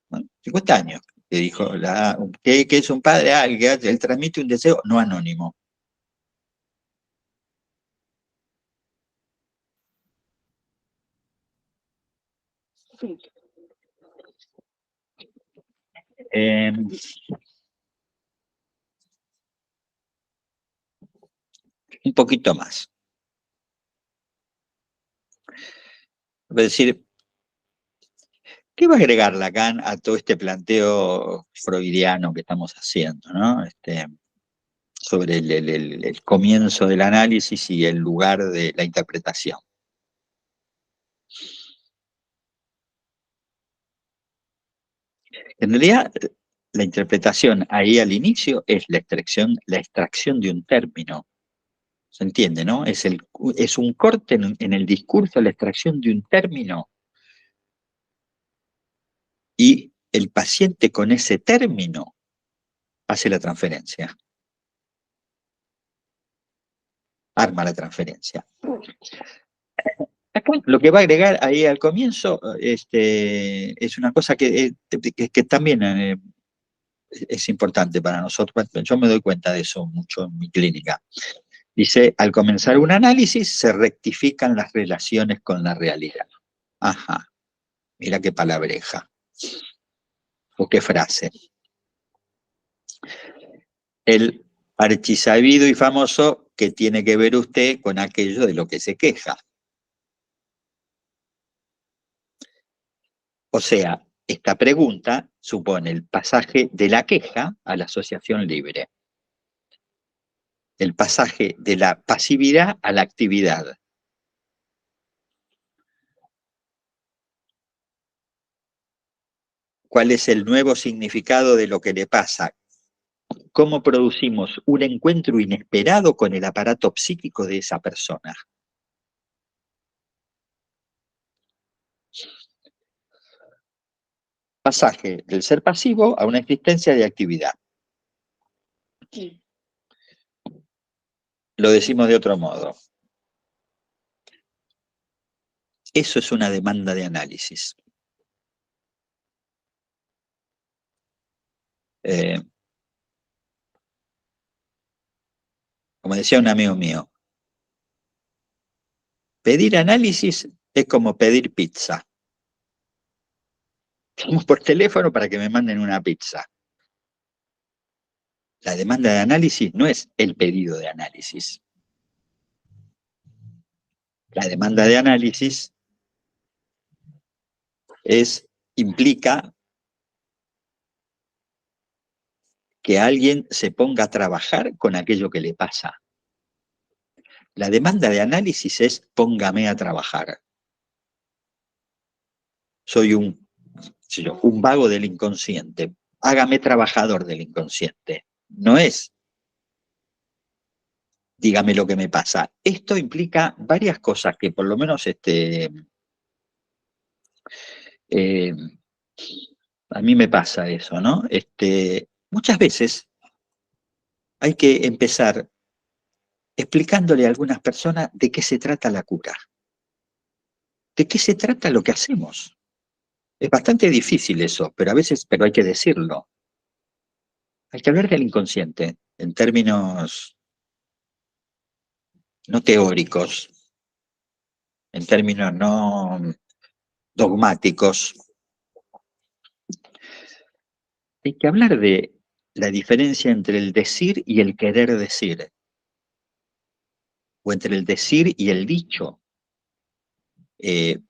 ¿No? 50 años, que dijo, ¿qué es un padre? Él transmite un deseo no anónimo. Eh, un poquito más. Es decir, ¿qué va a agregar Lacan a todo este planteo freudiano que estamos haciendo, ¿no? Sobre el comienzo del análisis y el lugar de la interpretación? En realidad, la interpretación ahí al inicio es la extracción de un término. ¿Se entiende, no? Es un corte en el discurso, la extracción de un término, y el paciente con ese término hace la transferencia, arma la transferencia. Acá lo que va a agregar ahí al comienzo es una cosa que también es importante para nosotros. Yo me doy cuenta de eso mucho en mi clínica. Dice, al comenzar un análisis se rectifican las relaciones con la realidad. Ajá, mira qué palabreja, o qué frase. El archisabido y famoso que tiene que ver usted con aquello de lo que se queja. O sea, esta pregunta supone el pasaje de la queja a la asociación libre, el pasaje de la pasividad a la actividad. ¿Cuál es el nuevo significado de lo que le pasa? ¿Cómo producimos un encuentro inesperado con el aparato psíquico de esa persona? Pasaje del ser pasivo a una existencia de actividad. Lo decimos de otro modo. Eso es una demanda de análisis. Como decía un amigo mío, pedir análisis es como pedir pizza. Llamo por teléfono para que me manden una pizza. La demanda de análisis no es el pedido de análisis. La demanda de análisis implica que alguien se ponga a trabajar con aquello que le pasa. La demanda de análisis es póngame a trabajar. Soy un vago del inconsciente. Hágame trabajador del inconsciente. No es dígame lo que me pasa. Esto implica varias cosas que por lo menos eh, a mí me pasa eso, ¿no? Muchas veces hay que empezar explicándole a algunas personas de qué se trata la cura, de qué se trata lo que hacemos. Es bastante difícil eso, pero pero hay que decirlo. Hay que hablar del inconsciente en términos no teóricos, en términos no dogmáticos. Hay que hablar de la diferencia entre el decir y el querer decir, o entre el decir y el dicho,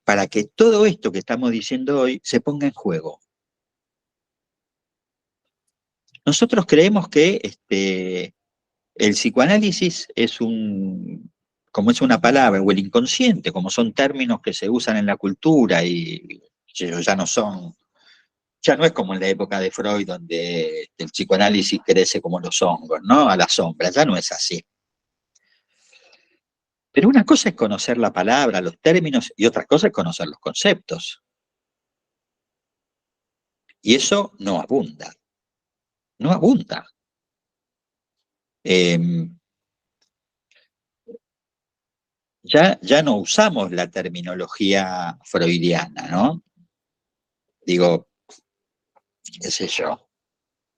para que todo esto que estamos diciendo hoy se ponga en juego. Nosotros creemos que el psicoanálisis como es una palabra, o el inconsciente, como son términos que se usan en la cultura y ya no es como en la época de Freud, donde el psicoanálisis crece como los hongos, ¿no? A la sombra, ya no es así. Pero una cosa es conocer la palabra, los términos, y otra cosa es conocer los conceptos. Y eso no abunda. No abunda. Ya no usamos la terminología freudiana, ¿no? Digo, qué sé yo.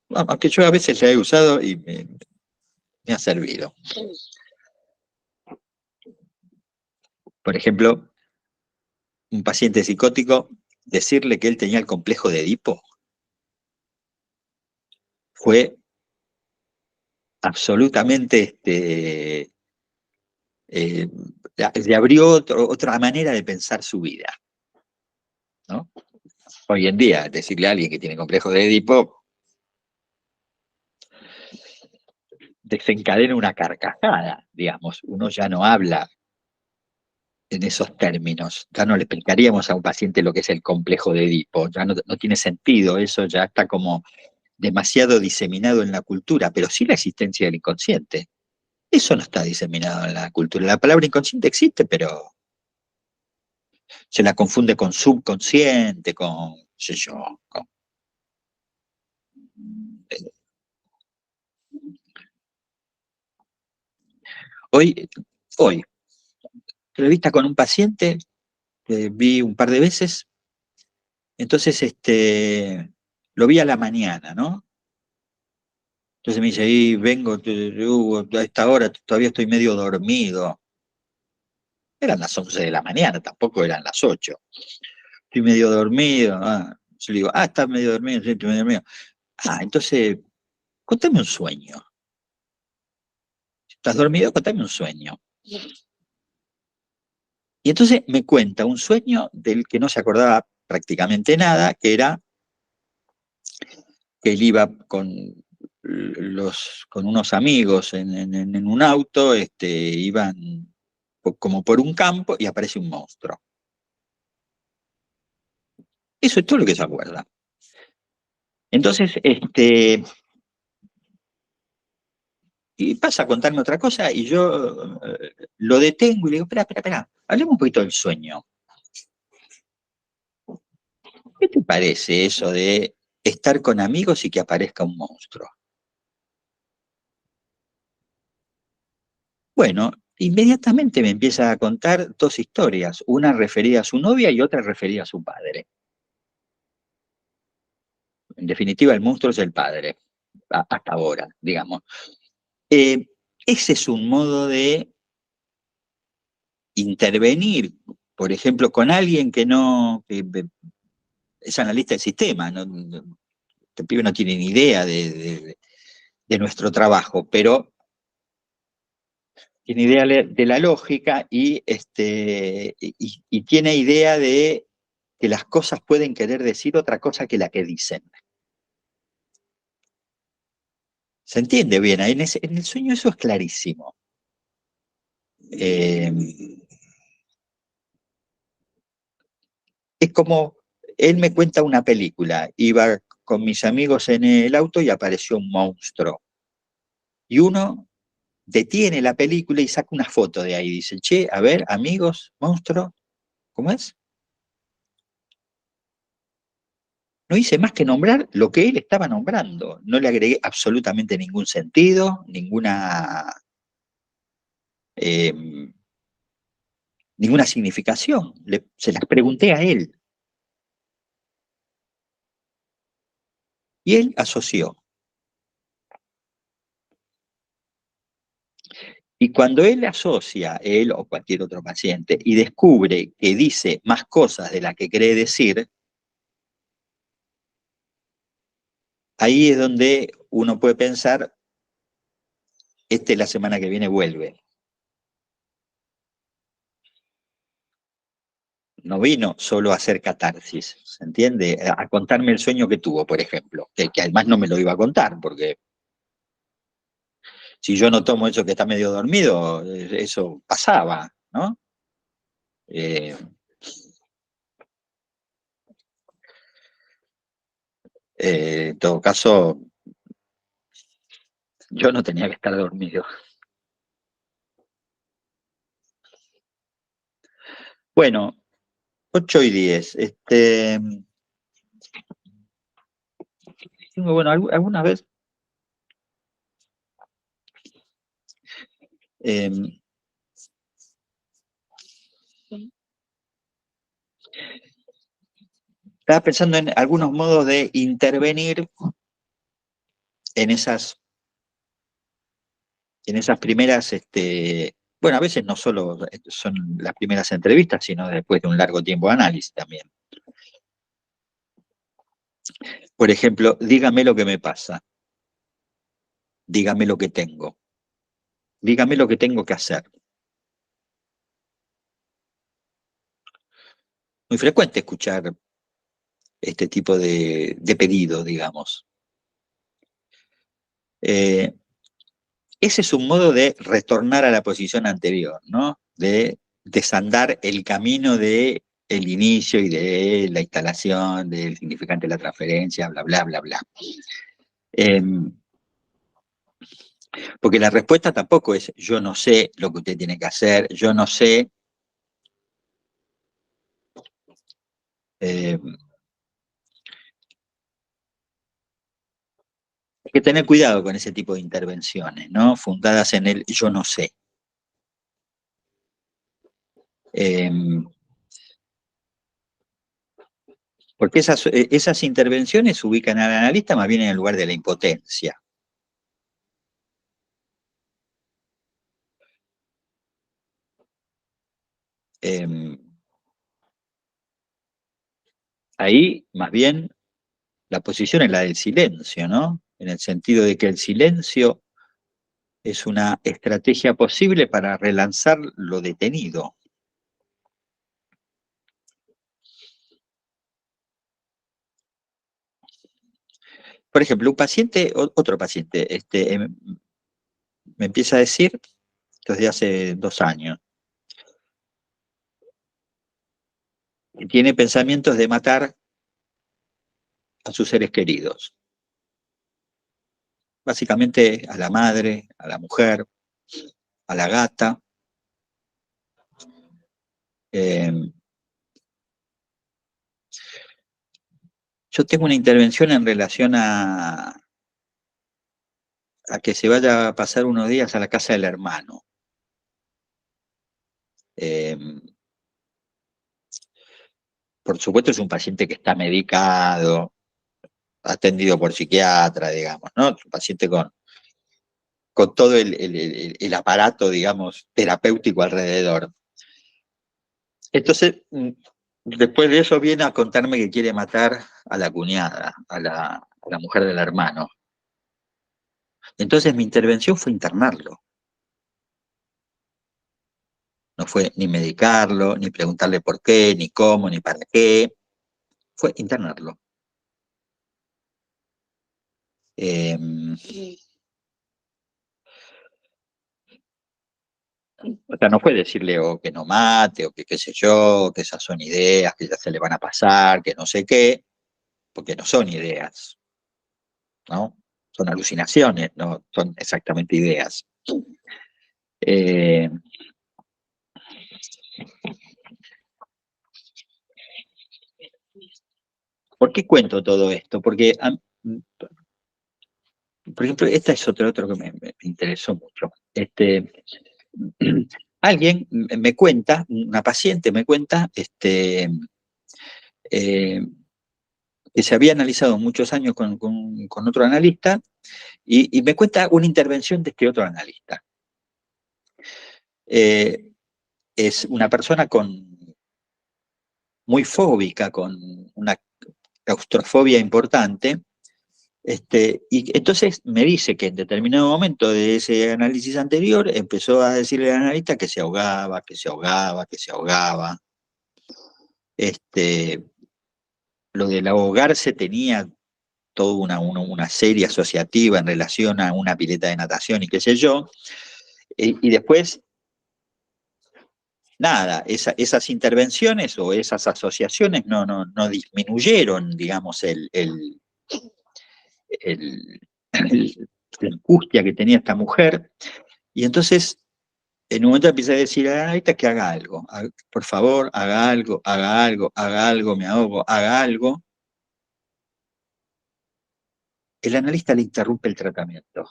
Aunque yo a veces la he usado y me ha servido. Por ejemplo, un paciente psicótico, decirle que él tenía el complejo de Edipo fue absolutamente, le abrió otra manera de pensar su vida, ¿no? Hoy en día, decirle a alguien que tiene complejo de Edipo desencadena una carcajada, digamos. Uno ya no habla en esos términos. Ya no le explicaríamos a un paciente lo que es el complejo de Edipo. Ya no tiene sentido, eso ya está como demasiado diseminado en la cultura, pero sí la existencia del inconsciente. Eso no está diseminado en la cultura. La palabra inconsciente existe, pero se la confunde con subconsciente, con, qué sé yo, Hoy, hoy, entrevista con un paciente, vi un par de veces, entonces lo vi a la mañana, ¿no? Entonces me dice, y vengo, a esta hora todavía estoy medio dormido. Eran las 11 de la mañana, tampoco eran las 8. Estoy medio dormido. Yo le digo, estás medio dormido, sí, estoy medio dormido. Entonces, contame un sueño. Si estás dormido, contame un sueño. Y entonces me cuenta un sueño del que no se acordaba prácticamente nada, que era que él iba con unos amigos en un auto, iban como por un campo y aparece un monstruo. Eso es todo lo que se acuerda. Entonces, y pasa a contarme otra cosa y yo lo detengo y le digo, espera, hablemos un poquito del sueño. ¿Qué te parece eso de estar con amigos y que aparezca un monstruo? Bueno, inmediatamente me empieza a contar dos historias, una referida a su novia y otra referida a su padre. En definitiva, el monstruo es el padre, hasta ahora, digamos. Eh, Ese es un modo de intervenir, por ejemplo, con alguien que es analista del sistema, este pibe no tiene ni idea de nuestro trabajo, pero tiene idea de la lógica y tiene idea de que las cosas pueden querer decir otra cosa que la que dicen. ¿Se entiende bien? En el sueño eso es clarísimo. Eh, es como, él me cuenta una película, iba con mis amigos en el auto y apareció un monstruo. Y uno detiene la película y saca una foto de ahí. Dice, che, a ver, amigos, monstruo, ¿cómo es? No hice más que nombrar lo que él estaba nombrando. No le agregué absolutamente ningún sentido, eh, ninguna significación. Se las pregunté a él. Y él asoció. Y cuando él asocia, él o cualquier otro paciente, y descubre que dice más cosas de las que cree decir, ahí es donde uno puede pensar, la semana que viene vuelve. No vino solo a hacer catarsis, ¿se entiende? A contarme el sueño que tuvo, por ejemplo, que además no me lo iba a contar, porque si yo no tomo eso que está medio dormido, eso pasaba, ¿no? Eh, en todo caso, yo no tenía que estar dormido. Bueno, 8:10. Bueno, alguna vez eh, estaba pensando en algunos modos de intervenir en esas primeras, bueno, a veces no solo son las primeras entrevistas, sino después de un largo tiempo de análisis también. Por ejemplo, dígame lo que me pasa, dígame lo que tengo, dígame lo que tengo que hacer. Muy frecuente escuchar este tipo de pedido, digamos. Eh, Ese es un modo de retornar a la posición anterior, ¿no? De desandar el camino de el inicio y de la instalación del significante de la transferencia, bla, bla, bla, bla. Porque la respuesta tampoco es yo no sé lo que usted tiene que hacer, yo no sé. Eh, Hay que tener cuidado con ese tipo de intervenciones, ¿no? Fundadas en el yo no sé. Eh, Porque esas intervenciones ubican al analista más bien en el lugar de la impotencia. Ahí, más bien, la posición es la del silencio, ¿no? En el sentido de que el silencio es una estrategia posible para relanzar lo detenido. Por ejemplo, un paciente, otro paciente, me empieza a decir, desde hace 2 años, que tiene pensamientos de matar a sus seres queridos. Básicamente a la madre, a la mujer, a la gata. Yo tengo una intervención en relación a que se vaya a pasar unos días a la casa del hermano. Por supuesto es un paciente que está medicado, atendido por psiquiatra, digamos, ¿no? Es un paciente con todo el aparato, digamos, terapéutico alrededor. Entonces, después de eso viene a contarme que quiere matar a la cuñada, a la mujer del hermano. Entonces mi intervención fue internarlo. No fue ni medicarlo, ni preguntarle por qué, ni cómo, ni para qué. Fue internarlo. O sea, no fue decirle o que no mate, o que qué sé yo, que esas son ideas, que ya se le van a pasar, que no sé qué, porque no son ideas, ¿no? Son alucinaciones, no son exactamente ideas. Eh, ¿Por qué cuento todo esto? Porque, por ejemplo, esta es otro que me interesó mucho. Alguien me cuenta, una paciente me cuenta, eh, que se había analizado muchos años con otro analista y me cuenta una intervención de este otro analista. Es una persona muy fóbica, con una claustrofobia importante, y entonces me dice que en determinado momento de ese análisis anterior empezó a decirle al analista que se ahogaba, que se ahogaba, que se ahogaba. Lo del ahogarse tenía toda una serie asociativa en relación a una pileta de natación y qué sé yo, y después, nada, esas intervenciones o esas asociaciones no disminuyeron, digamos, el- la angustia que tenía esta mujer, y entonces en un momento empieza a decir a la analista que haga algo, por favor, haga algo, haga algo, haga algo, me ahogo, haga algo. El analista le interrumpe el tratamiento.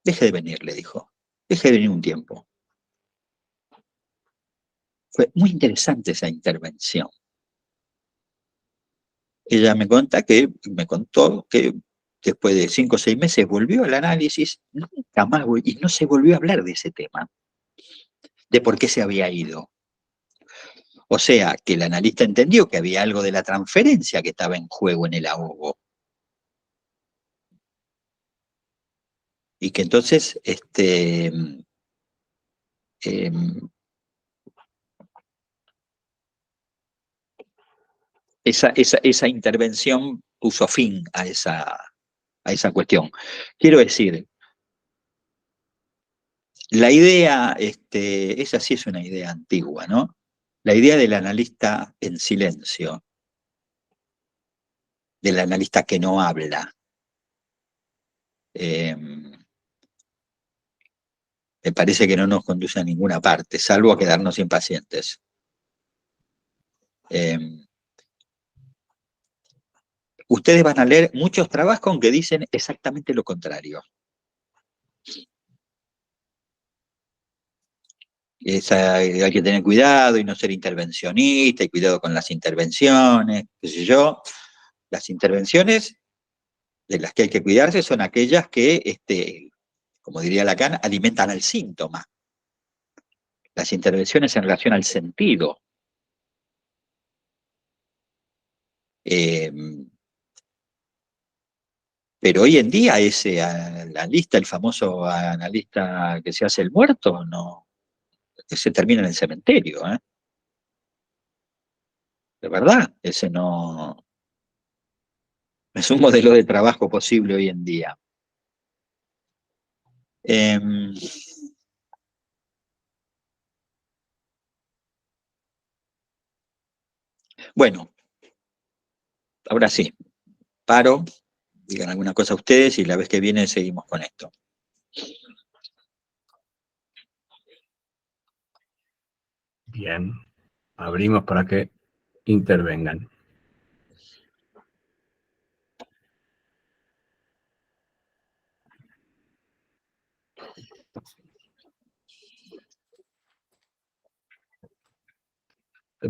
Deje de venir, le dijo. Deje de venir un tiempo. Fue muy interesante esa intervención. Ella me contó que después de 5 o 6 meses volvió al análisis, nunca más, y no se volvió a hablar de ese tema, de por qué se había ido. O sea, que el analista entendió que había algo de la transferencia que estaba en juego en el ahogo. Y que entonces, esa intervención puso fin a esa cuestión. Quiero decir, la idea, esa sí es una idea antigua, ¿no? La idea del analista en silencio, del analista que no habla, eh, me parece que no nos conduce a ninguna parte, salvo a quedarnos impacientes. Ustedes van a leer muchos trabajos que dicen exactamente lo contrario. Hay que tener cuidado y no ser intervencionista, y cuidado con las intervenciones, qué sé yo. Las intervenciones de las que hay que cuidarse son aquellas que, como diría Lacan, alimentan al síntoma, las intervenciones en relación al sentido. Pero hoy en día ese analista, el famoso analista que se hace el muerto, no, ese termina en el cementerio, ¿eh? De verdad, ese no es un modelo de trabajo posible hoy en día. Bueno, ahora sí, paro, digan alguna cosa ustedes y la vez que viene seguimos con esto. Bien, abrimos para que intervengan.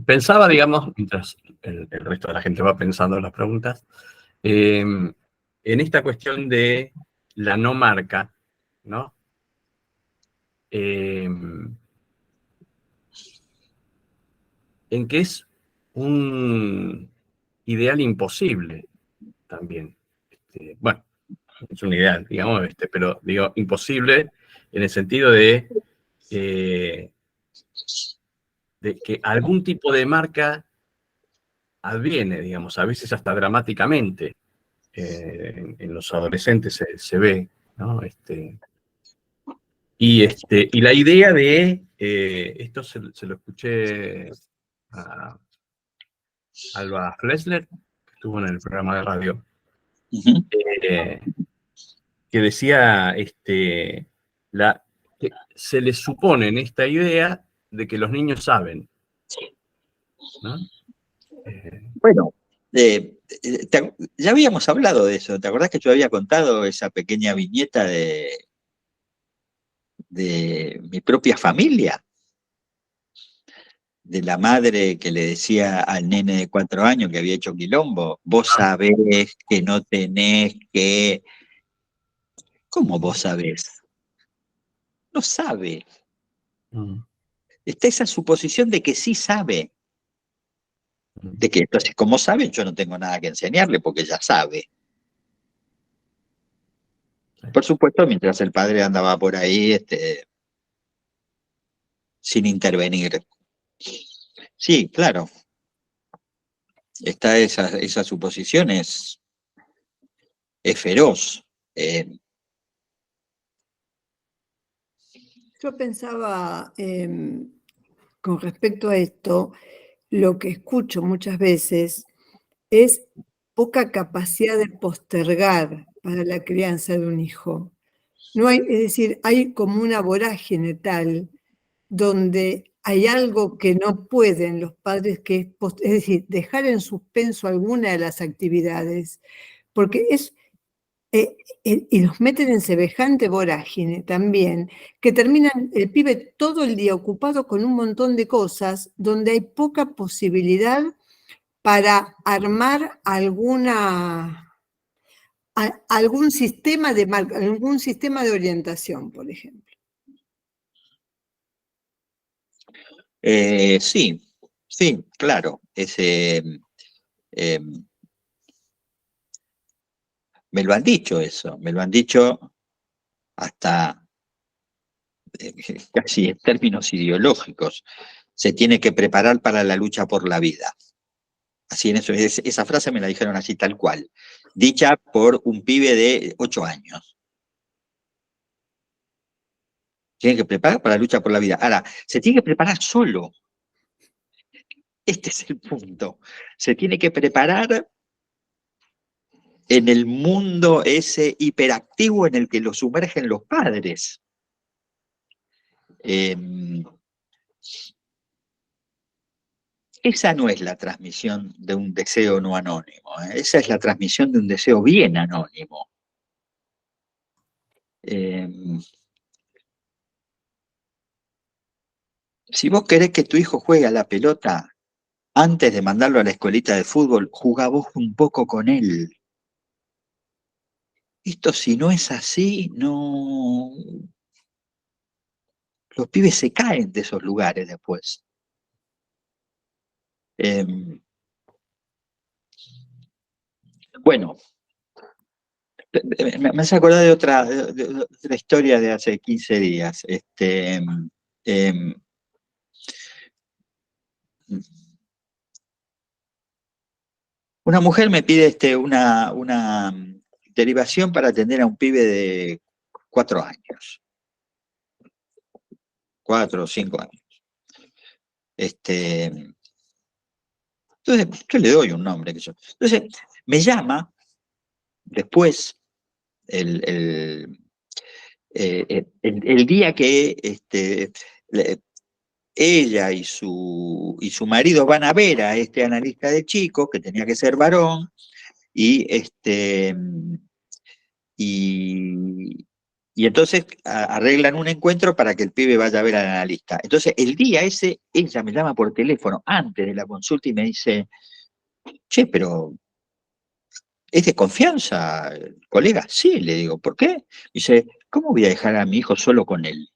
Pensaba, digamos, mientras el resto de la gente va pensando en las preguntas, en esta cuestión de la no marca, ¿no? En que es un ideal imposible también. Bueno, es un ideal, digamos, pero digo, imposible en el sentido de que algún tipo de marca adviene, digamos, a veces hasta dramáticamente, en los adolescentes se ve, ¿no? Y la idea de, esto se lo escuché a Alba Flessler, que estuvo en el programa de radio, que decía, que se les supone en esta idea de que los niños saben, ¿no? Bueno, ya habíamos hablado de eso. ¿Te acordás que yo había contado esa pequeña viñeta de mi propia familia? De la madre que le decía al nene de 4 años que había hecho quilombo, vos sabés que no tenés que... ¿Cómo vos sabés? No sabe. Mm. Está esa suposición de que sí sabe. De que entonces, como sabe, yo no tengo nada que enseñarle porque ya sabe. Por supuesto, mientras el padre andaba por ahí, sin intervenir. Sí, claro. Está esa suposición, es feroz. Yo pensaba, con respecto a esto, lo que escucho muchas veces es poca capacidad de postergar para la crianza de un hijo. No hay, es decir, hay como una vorágine tal donde hay algo que no pueden los padres, que es decir, dejar en suspenso alguna de las actividades, porque y los meten en semejante vorágine también, que terminan el pibe todo el día ocupado con un montón de cosas, donde hay poca posibilidad para armar algún sistema de orientación, por ejemplo. Sí, sí, claro. Me lo han dicho eso, me lo han dicho hasta casi en términos ideológicos. Se tiene que preparar para la lucha por la vida. Así en eso, esa frase me la dijeron así tal cual, dicha por un pibe de 8 años. Tiene que preparar para la lucha por la vida. Ahora, se tiene que preparar solo. Este es el punto. Se tiene que preparar en el mundo ese hiperactivo en el que lo sumergen los padres. Esa no es la transmisión de un deseo no anónimo, ¿eh? Esa es la transmisión de un deseo bien anónimo. Si vos querés que tu hijo juegue a la pelota, antes de mandarlo a la escuelita de fútbol, jugá vos un poco con él. Esto si no es así, no... los pibes se caen de esos lugares después. Bueno, me hace acordar de otra historia de hace 15 días. Una mujer me pide una derivación para atender a un pibe de 4 años. 4 o 5 años. Entonces, yo le doy un nombre. Entonces, me llama después, el día que ella y su marido van a ver a este analista de chicos, que tenía que ser varón, y entonces arreglan un encuentro para que el pibe vaya a ver al analista. Entonces, el día ese, ella me llama por teléfono antes de la consulta y me dice, che, pero ¿es de confianza, colega? Sí, le digo, ¿por qué? Dice, ¿cómo voy a dejar a mi hijo solo con él?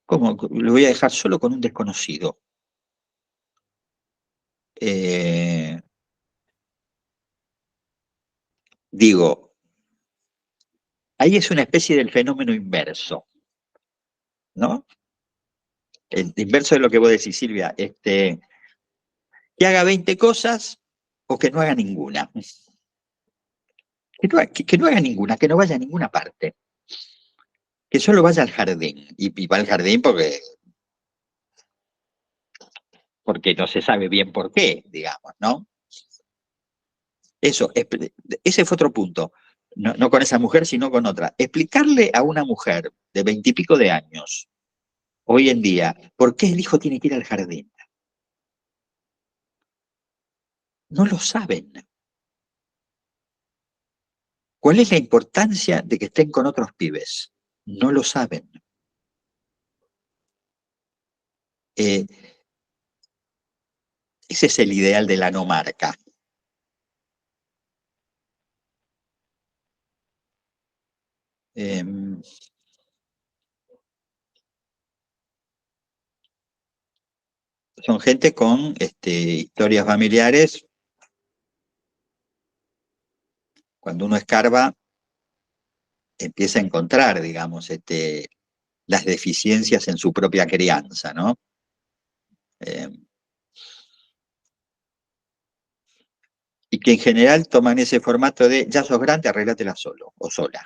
¿Cómo lo voy a dejar solo con un desconocido? Digo, ahí es una especie del fenómeno inverso, ¿no? El inverso de lo que vos decís, Silvia, que haga 20 cosas o que no haga ninguna. Que no haga ninguna, que no vaya a ninguna parte. Que solo vaya al jardín. Y va al jardín porque no se sabe bien por qué, digamos, ¿no? Ese fue otro punto. No con esa mujer, sino con otra. Explicarle a una mujer de 20 y pico de años, hoy en día, por qué el hijo tiene que ir al jardín. No lo saben. ¿Cuál es la importancia de que estén con otros pibes? No lo saben. Ese es el ideal de la no marca. Son gente con historias familiares. Cuando uno escarba, empieza a encontrar, digamos, las deficiencias en su propia crianza, ¿no? Y que en general toman ese formato de, ya sos grande, arreglátela solo o sola.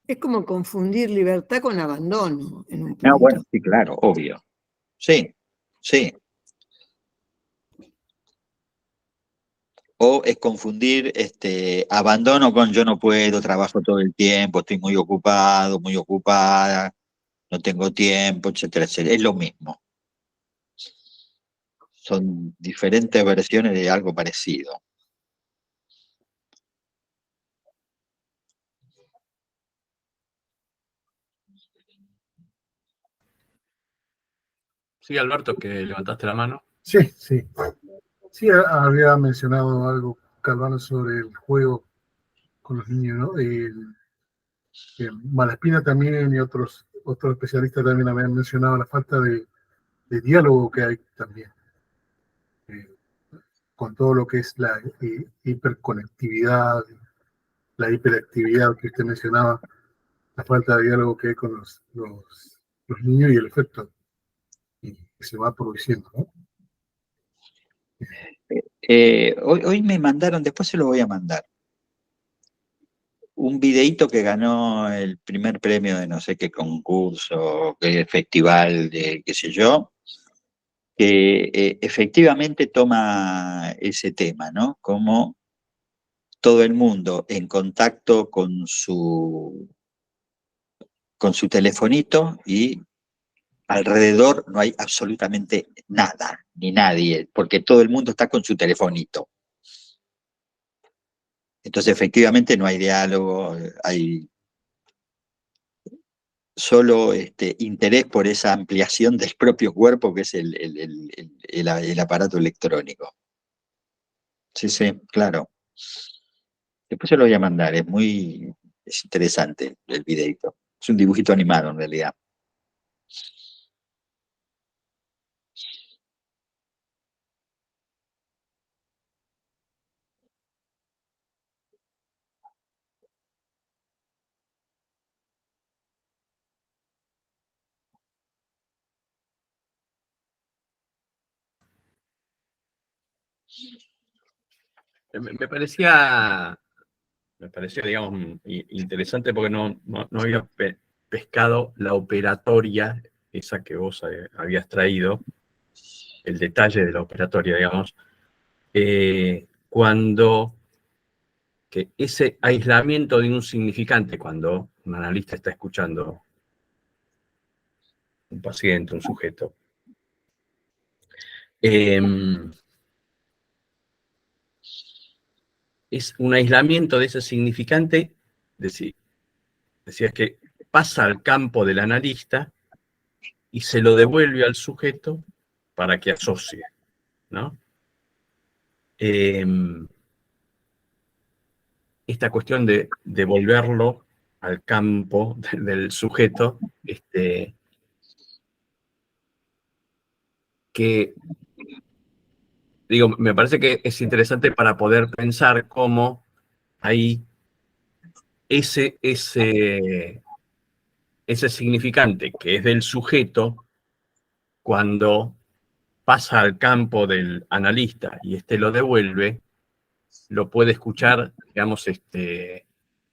Es como confundir libertad con abandono en un punto. No, bueno, sí, claro, obvio. Sí, sí. O es confundir abandono con yo no puedo, trabajo todo el tiempo, estoy muy ocupado, muy ocupada, no tengo tiempo, etcétera, etcétera. Es lo mismo. Son diferentes versiones de algo parecido. Sí, Alberto, que levantaste la mano. Sí, sí. Sí, había mencionado algo, Calvano, sobre el juego con los niños, ¿no? Malaspina también y otros especialistas también habían mencionado la falta de diálogo que hay también, con todo lo que es la hiperconectividad, la hiperactividad que usted mencionaba, la falta de diálogo que hay con los niños y el efecto que se va produciendo, ¿no? Hoy me mandaron, después se lo voy a mandar, un videíto que ganó el primer premio de no sé qué concurso, qué festival de qué sé yo, que efectivamente toma ese tema, ¿no? Como todo el mundo en contacto con su telefonito y alrededor no hay absolutamente nada, ni nadie, porque todo el mundo está con su telefonito. Entonces, efectivamente, no hay diálogo, solo interés por esa ampliación del propio cuerpo que es el aparato electrónico. Sí, sí, claro. Después se lo voy a mandar, es interesante el videito. Es un dibujito animado en realidad. Me parecía, digamos, interesante porque no había pescado la operatoria, esa que vos habías traído, el detalle de la operatoria, digamos, cuando que ese aislamiento de un significante, cuando un analista está escuchando un paciente, un sujeto, es un aislamiento de ese significante, decías que pasa al campo del analista y se lo devuelve al sujeto para que asocie, ¿no? Esta cuestión de devolverlo al campo del sujeto, que, digo, me parece que es interesante para poder pensar cómo hay ese significante que es del sujeto cuando pasa al campo del analista y lo devuelve, lo puede escuchar, digamos,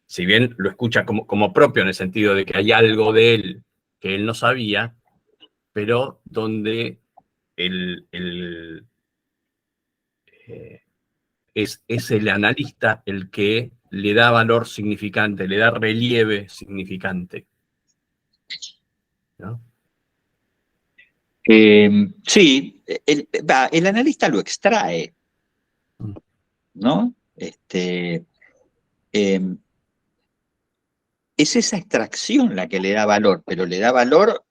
si bien lo escucha como propio en el sentido de que hay algo de él que él no sabía, pero donde eh, es el analista el que le da valor significante, le da relieve significante, ¿no? Sí, el analista lo extrae, ¿no? Eh, es esa extracción la que le da valor, pero le da valor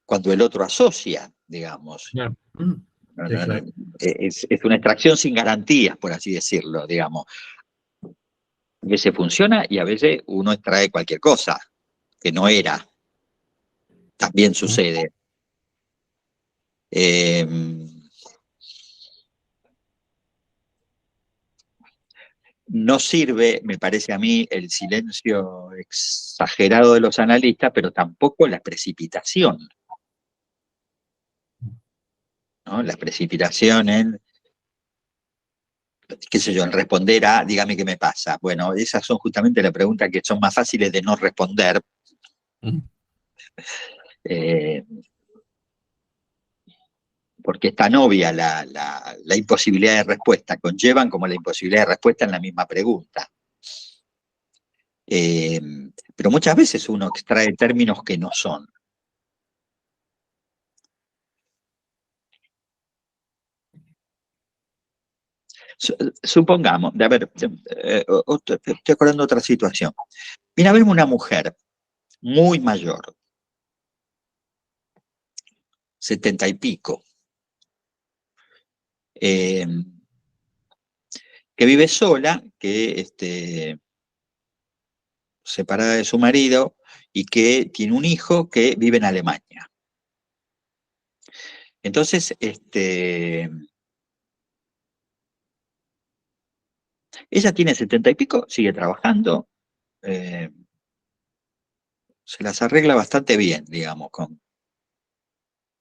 cuando el otro asocia, digamos. Yeah. No, Sí, no, no, claro. es una extracción sin garantías, por así decirlo, digamos. A veces funciona y a veces uno extrae cualquier cosa que no era. También sucede. Eh, no sirve, me parece a mí, el silencio exagerado de los analistas, pero tampoco la precipitación, ¿no? La precipitación en, qué sé yo, en responder a, dígame qué me pasa. Bueno, esas son justamente las preguntas que son más fáciles de no responder. Eh, porque es tan obvia la imposibilidad de respuesta, conllevan como la imposibilidad de respuesta en la misma pregunta. Eh, pero muchas veces uno extrae términos que no son. Supongamos, a ver, estoy acordando otra situación. Viene a verme una mujer muy mayor, 70 y pico, eh, que vive sola, que separada de su marido y que tiene un hijo que vive en Alemania. Entonces, ella tiene 70 y pico, sigue trabajando, eh, se las arregla bastante bien, digamos,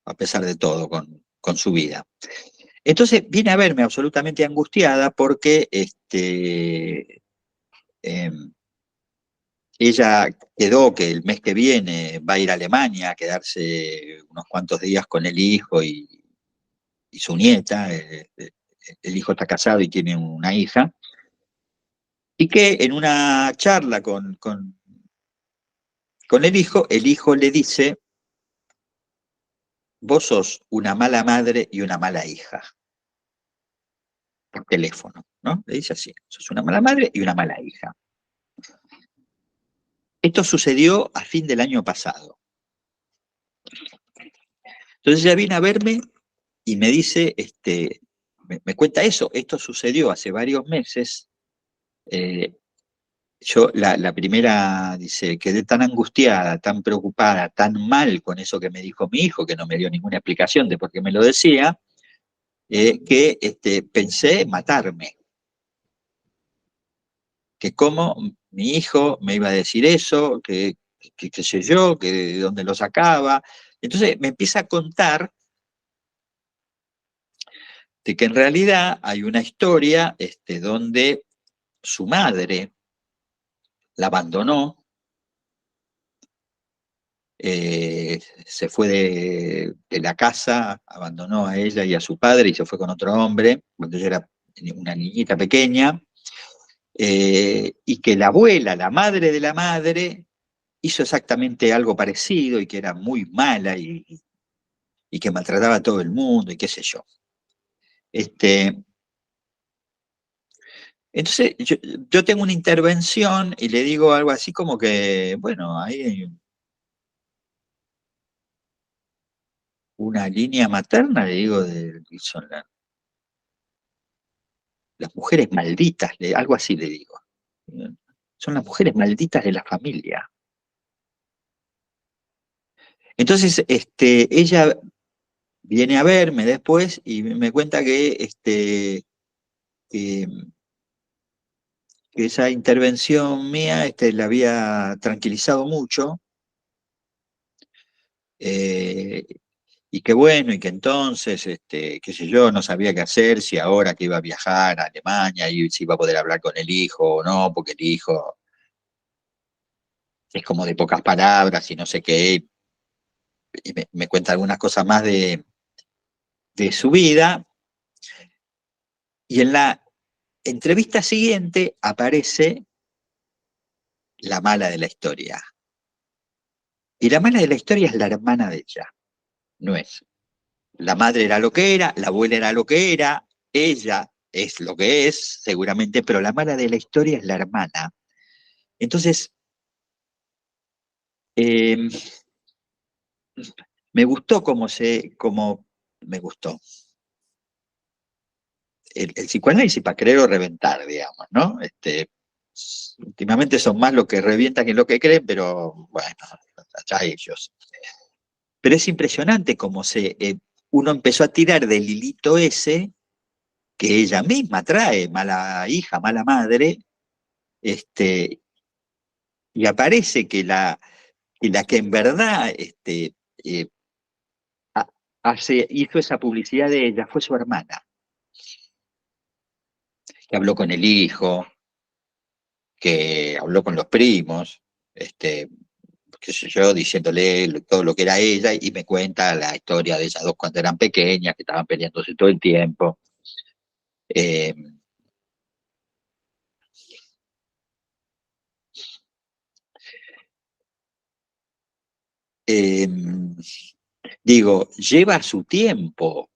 a pesar de todo, con su vida. Entonces viene a verme absolutamente angustiada porque eh, ella quedó que el mes que viene va a ir a Alemania a quedarse unos cuantos días con el hijo y su nieta. El hijo está casado y tiene una hija. Y que en una charla con el hijo le dice: vos sos una mala madre y una mala hija. Por teléfono, ¿no? Le dice así: sos una mala madre y una mala hija. Esto sucedió a fin del año pasado. Entonces ella viene a verme y me dice, me cuenta eso, esto sucedió hace varios meses. Yo, la primera, dice, quedé tan angustiada, tan preocupada, tan mal con eso que me dijo mi hijo, que no me dio ninguna explicación de por qué me lo decía, que pensé matarme. Que cómo mi hijo me iba a decir eso, que qué sé yo, que de dónde lo sacaba. Entonces me empieza a contar de que en realidad hay una historia donde su madre la abandonó, se fue de la casa, abandonó a ella y a su padre y se fue con otro hombre cuando ella era una niñita pequeña, y que la abuela, la madre de la madre, hizo exactamente algo parecido y que era muy mala y que maltrataba a todo el mundo y qué sé yo. Entonces yo tengo una intervención y le digo algo así como que, bueno, hay una línea materna, le digo, son las mujeres malditas, algo así le digo. Son las mujeres malditas de la familia. Entonces, ella viene a verme después y me cuenta que esa intervención mía la había tranquilizado mucho, y que bueno, y que entonces, qué sé yo, no sabía qué hacer, si ahora que iba a viajar a Alemania y si iba a poder hablar con el hijo o no, porque el hijo es como de pocas palabras y no sé qué, y me cuenta algunas cosas más de su vida, y en la entrevista siguiente aparece la mala de la historia. Y la mala de la historia es la hermana de ella, no es. La madre era lo que era, la abuela era lo que era, ella es lo que es, seguramente, pero la mala de la historia es la hermana. Entonces, eh, me gustó cómo me gustó. El psicoanálisis para creer o reventar, digamos, ¿no? Últimamente son más los que revientan que lo que creen, pero bueno, allá ellos. Pero es impresionante cómo uno empezó a tirar del hilito ese que ella misma trae, mala hija, mala madre, y aparece que la que en verdad eh, hizo esa publicidad de ella fue su hermana, que habló con el hijo, que habló con los primos, qué sé yo, diciéndole todo lo que era ella, y me cuenta la historia de ellas dos cuando eran pequeñas, que estaban peleándose todo el tiempo. Eh, eh, Digo, lleva su tiempo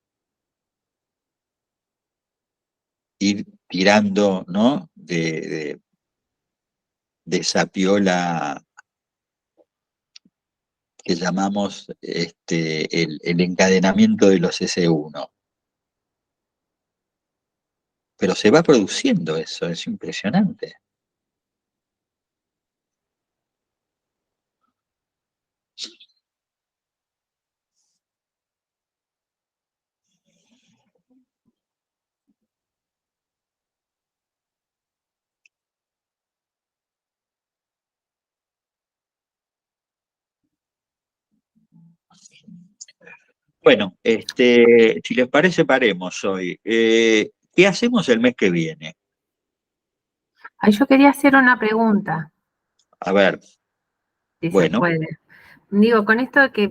ir tirando, ¿no? De esa piola que llamamos el encadenamiento de los S1. Pero se va produciendo eso, es impresionante. Bueno, si les parece, paremos hoy. ¿Qué hacemos el mes que viene? Ay, yo quería hacer una pregunta, A ver, si se bueno, puede. Digo, con esto de que,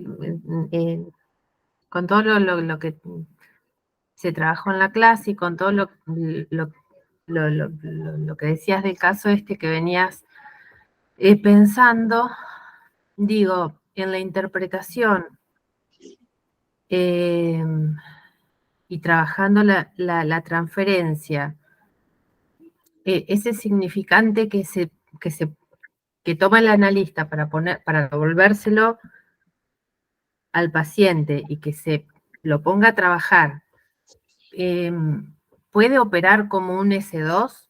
con todo lo que se trabajó en la clase y con todo lo que decías del caso que venías pensando, digo, en la interpretación y trabajando la transferencia, ese significante que se que toma el analista para devolvérselo al paciente y que se lo ponga a trabajar, ¿puede operar como un S2?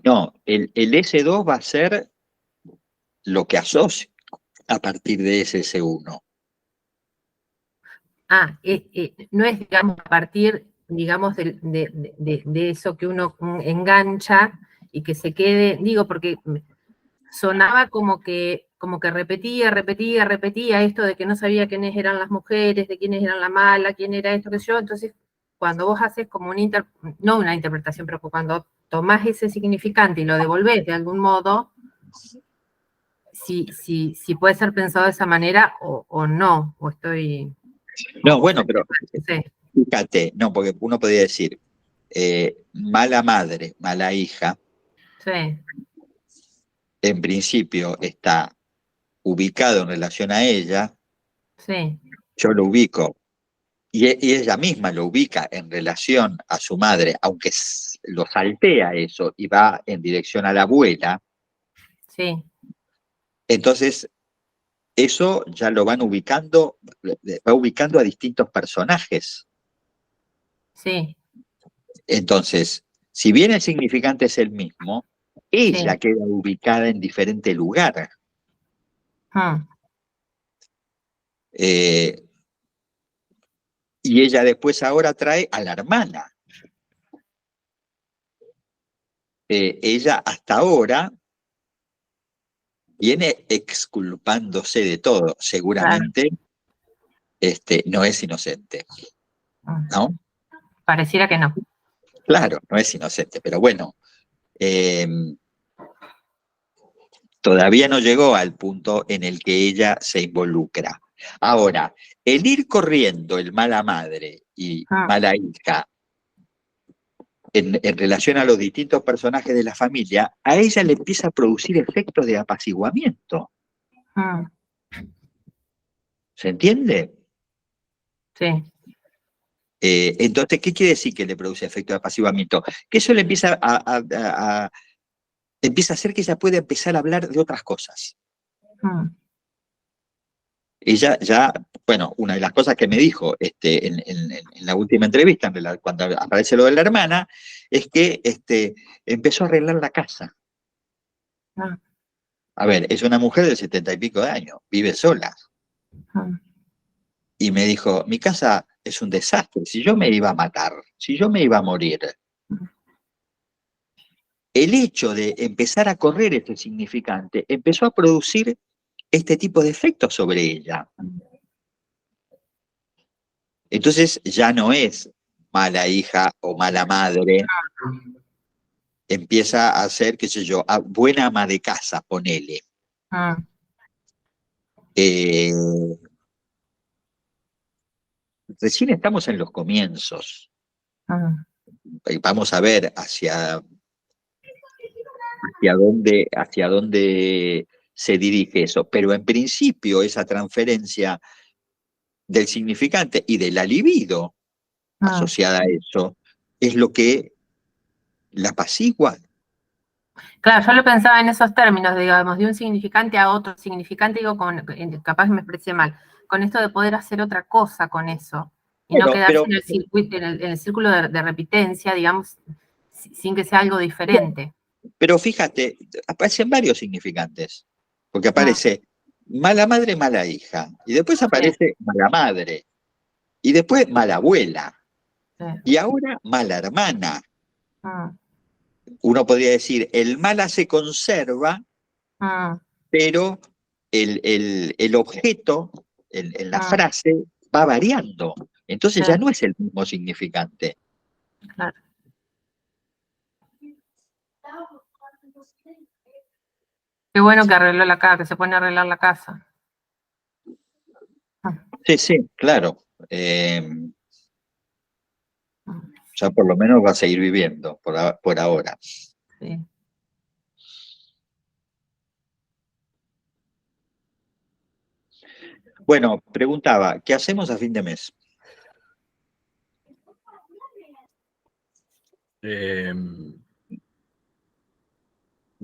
No, el S2 va a ser lo que asocia a partir de ese S1. No es, digamos, a partir, digamos, de eso que uno engancha y que se quede, digo, porque sonaba como que repetía esto de que no sabía quiénes eran las mujeres, de quiénes eran la mala, quién era esto, que yo. Entonces, cuando vos haces como no una interpretación, pero cuando tomás ese significante y lo devolvés de algún modo, si puede ser pensado de esa manera o no, o estoy... No, bueno, pero Sí. fíjate, no, porque uno podría decir, mala madre, mala hija, Sí, en principio está ubicado en relación a ella, sí, yo lo ubico, y ella misma lo ubica en relación a su madre, aunque lo saltea eso y va en dirección a la abuela, sí, entonces eso ya lo va ubicando a distintos personajes. sí, Entonces, si bien el significante es el mismo, ella sí. queda ubicada en diferente lugar. Y ella después ahora trae a la hermana. Ella hasta ahora viene exculpándose de todo. Seguramente no es inocente, ¿no? Pareciera que no. Claro, no es inocente, pero bueno, todavía no llegó al punto en el que ella se involucra. Ahora, el ir corriendo el mala madre y mala hija en relación a los distintos personajes de la familia, a ella le empieza a producir efectos de apaciguamiento. ¿Se entiende? Sí. Entonces, ¿qué quiere decir que le produce efecto de apaciguamiento? Que eso le empieza empieza a hacer que ella pueda empezar a hablar de otras cosas. Ella ya, bueno, una de las cosas que me dijo en la última entrevista, cuando aparece lo de la hermana, es que empezó a arreglar la casa. A ver, es una mujer de 70 y pico de años, vive sola. Y me dijo, mi casa es un desastre, si yo me iba a matar, si yo me iba a morir. El hecho de empezar a correr este significante empezó a producir este tipo de efectos sobre ella. Entonces ya no es mala hija o mala madre, empieza a ser, qué sé yo, buena ama de casa, ponele. Recién estamos en los comienzos. Vamos a ver hacia dónde se dirige eso. Pero en principio esa transferencia del significante y de la libido asociada a eso es lo que la apacigua. Claro, yo lo pensaba en esos términos, digamos, de un significante a otro significante, digo, capaz me expresé mal, con esto de poder hacer otra cosa con eso, y no quedarse en el circuito, en el círculo de repitencia, digamos, sin que sea algo diferente. Pero fíjate, aparecen varios significantes, porque aparece mala madre, mala hija, y después aparece mala madre, y después mala abuela, y ahora mala hermana. Uno podría decir, el mala se conserva, pero el objeto en la frase va variando. Entonces ya no es el mismo significante. Claro. Qué bueno que arregló la casa, que se pone a arreglar la casa. Sí, sí, claro. Ya por lo menos va a seguir viviendo por ahora. Sí. Bueno, preguntaba, ¿qué hacemos a fin de mes?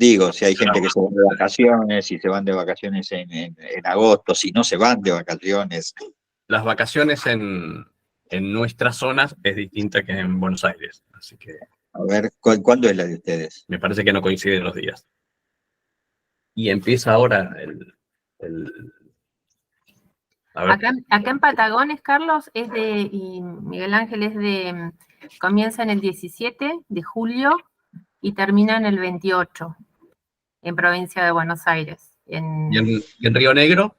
Digo, si hay gente que se van de vacaciones, si se van de vacaciones en agosto, si no se van de vacaciones. Las vacaciones en nuestras zonas es distinta que en Buenos Aires, así que... A ver, ¿cuándo es la de ustedes? Me parece que no coinciden los días. Y empieza ahora a ver. Acá en Patagones, Carlos, y Miguel Ángel comienza en el 17 de julio y termina en el 28, en provincia de Buenos Aires. ¿Y en Río Negro?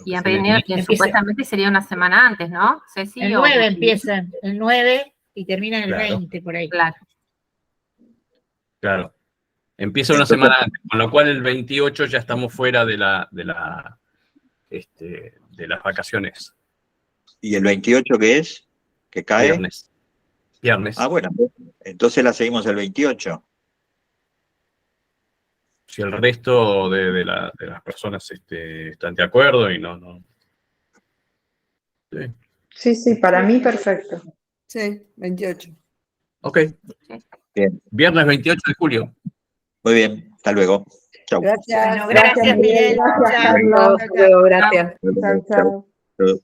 Y en Río Negro, supuestamente sería una semana antes, ¿no? Ceci, el 9 empieza, el 9 y termina el 20, por ahí. Claro. Empieza una semana antes, con lo cual el 28 ya estamos fuera de las vacaciones. ¿Y el 28 qué es? ¿Que cae? Viernes. Ah, bueno, entonces la seguimos el 28. Si el resto de las personas están de acuerdo y no. Sí, para mí perfecto. Sí, 28. Ok. Bien. Viernes 28 de julio. Muy bien, hasta luego. Chau. Gracias. Bueno, gracias, Miguel. Gracias, Chao. Carlos. Chao, chao. Gracias. Chao, chao. Chau.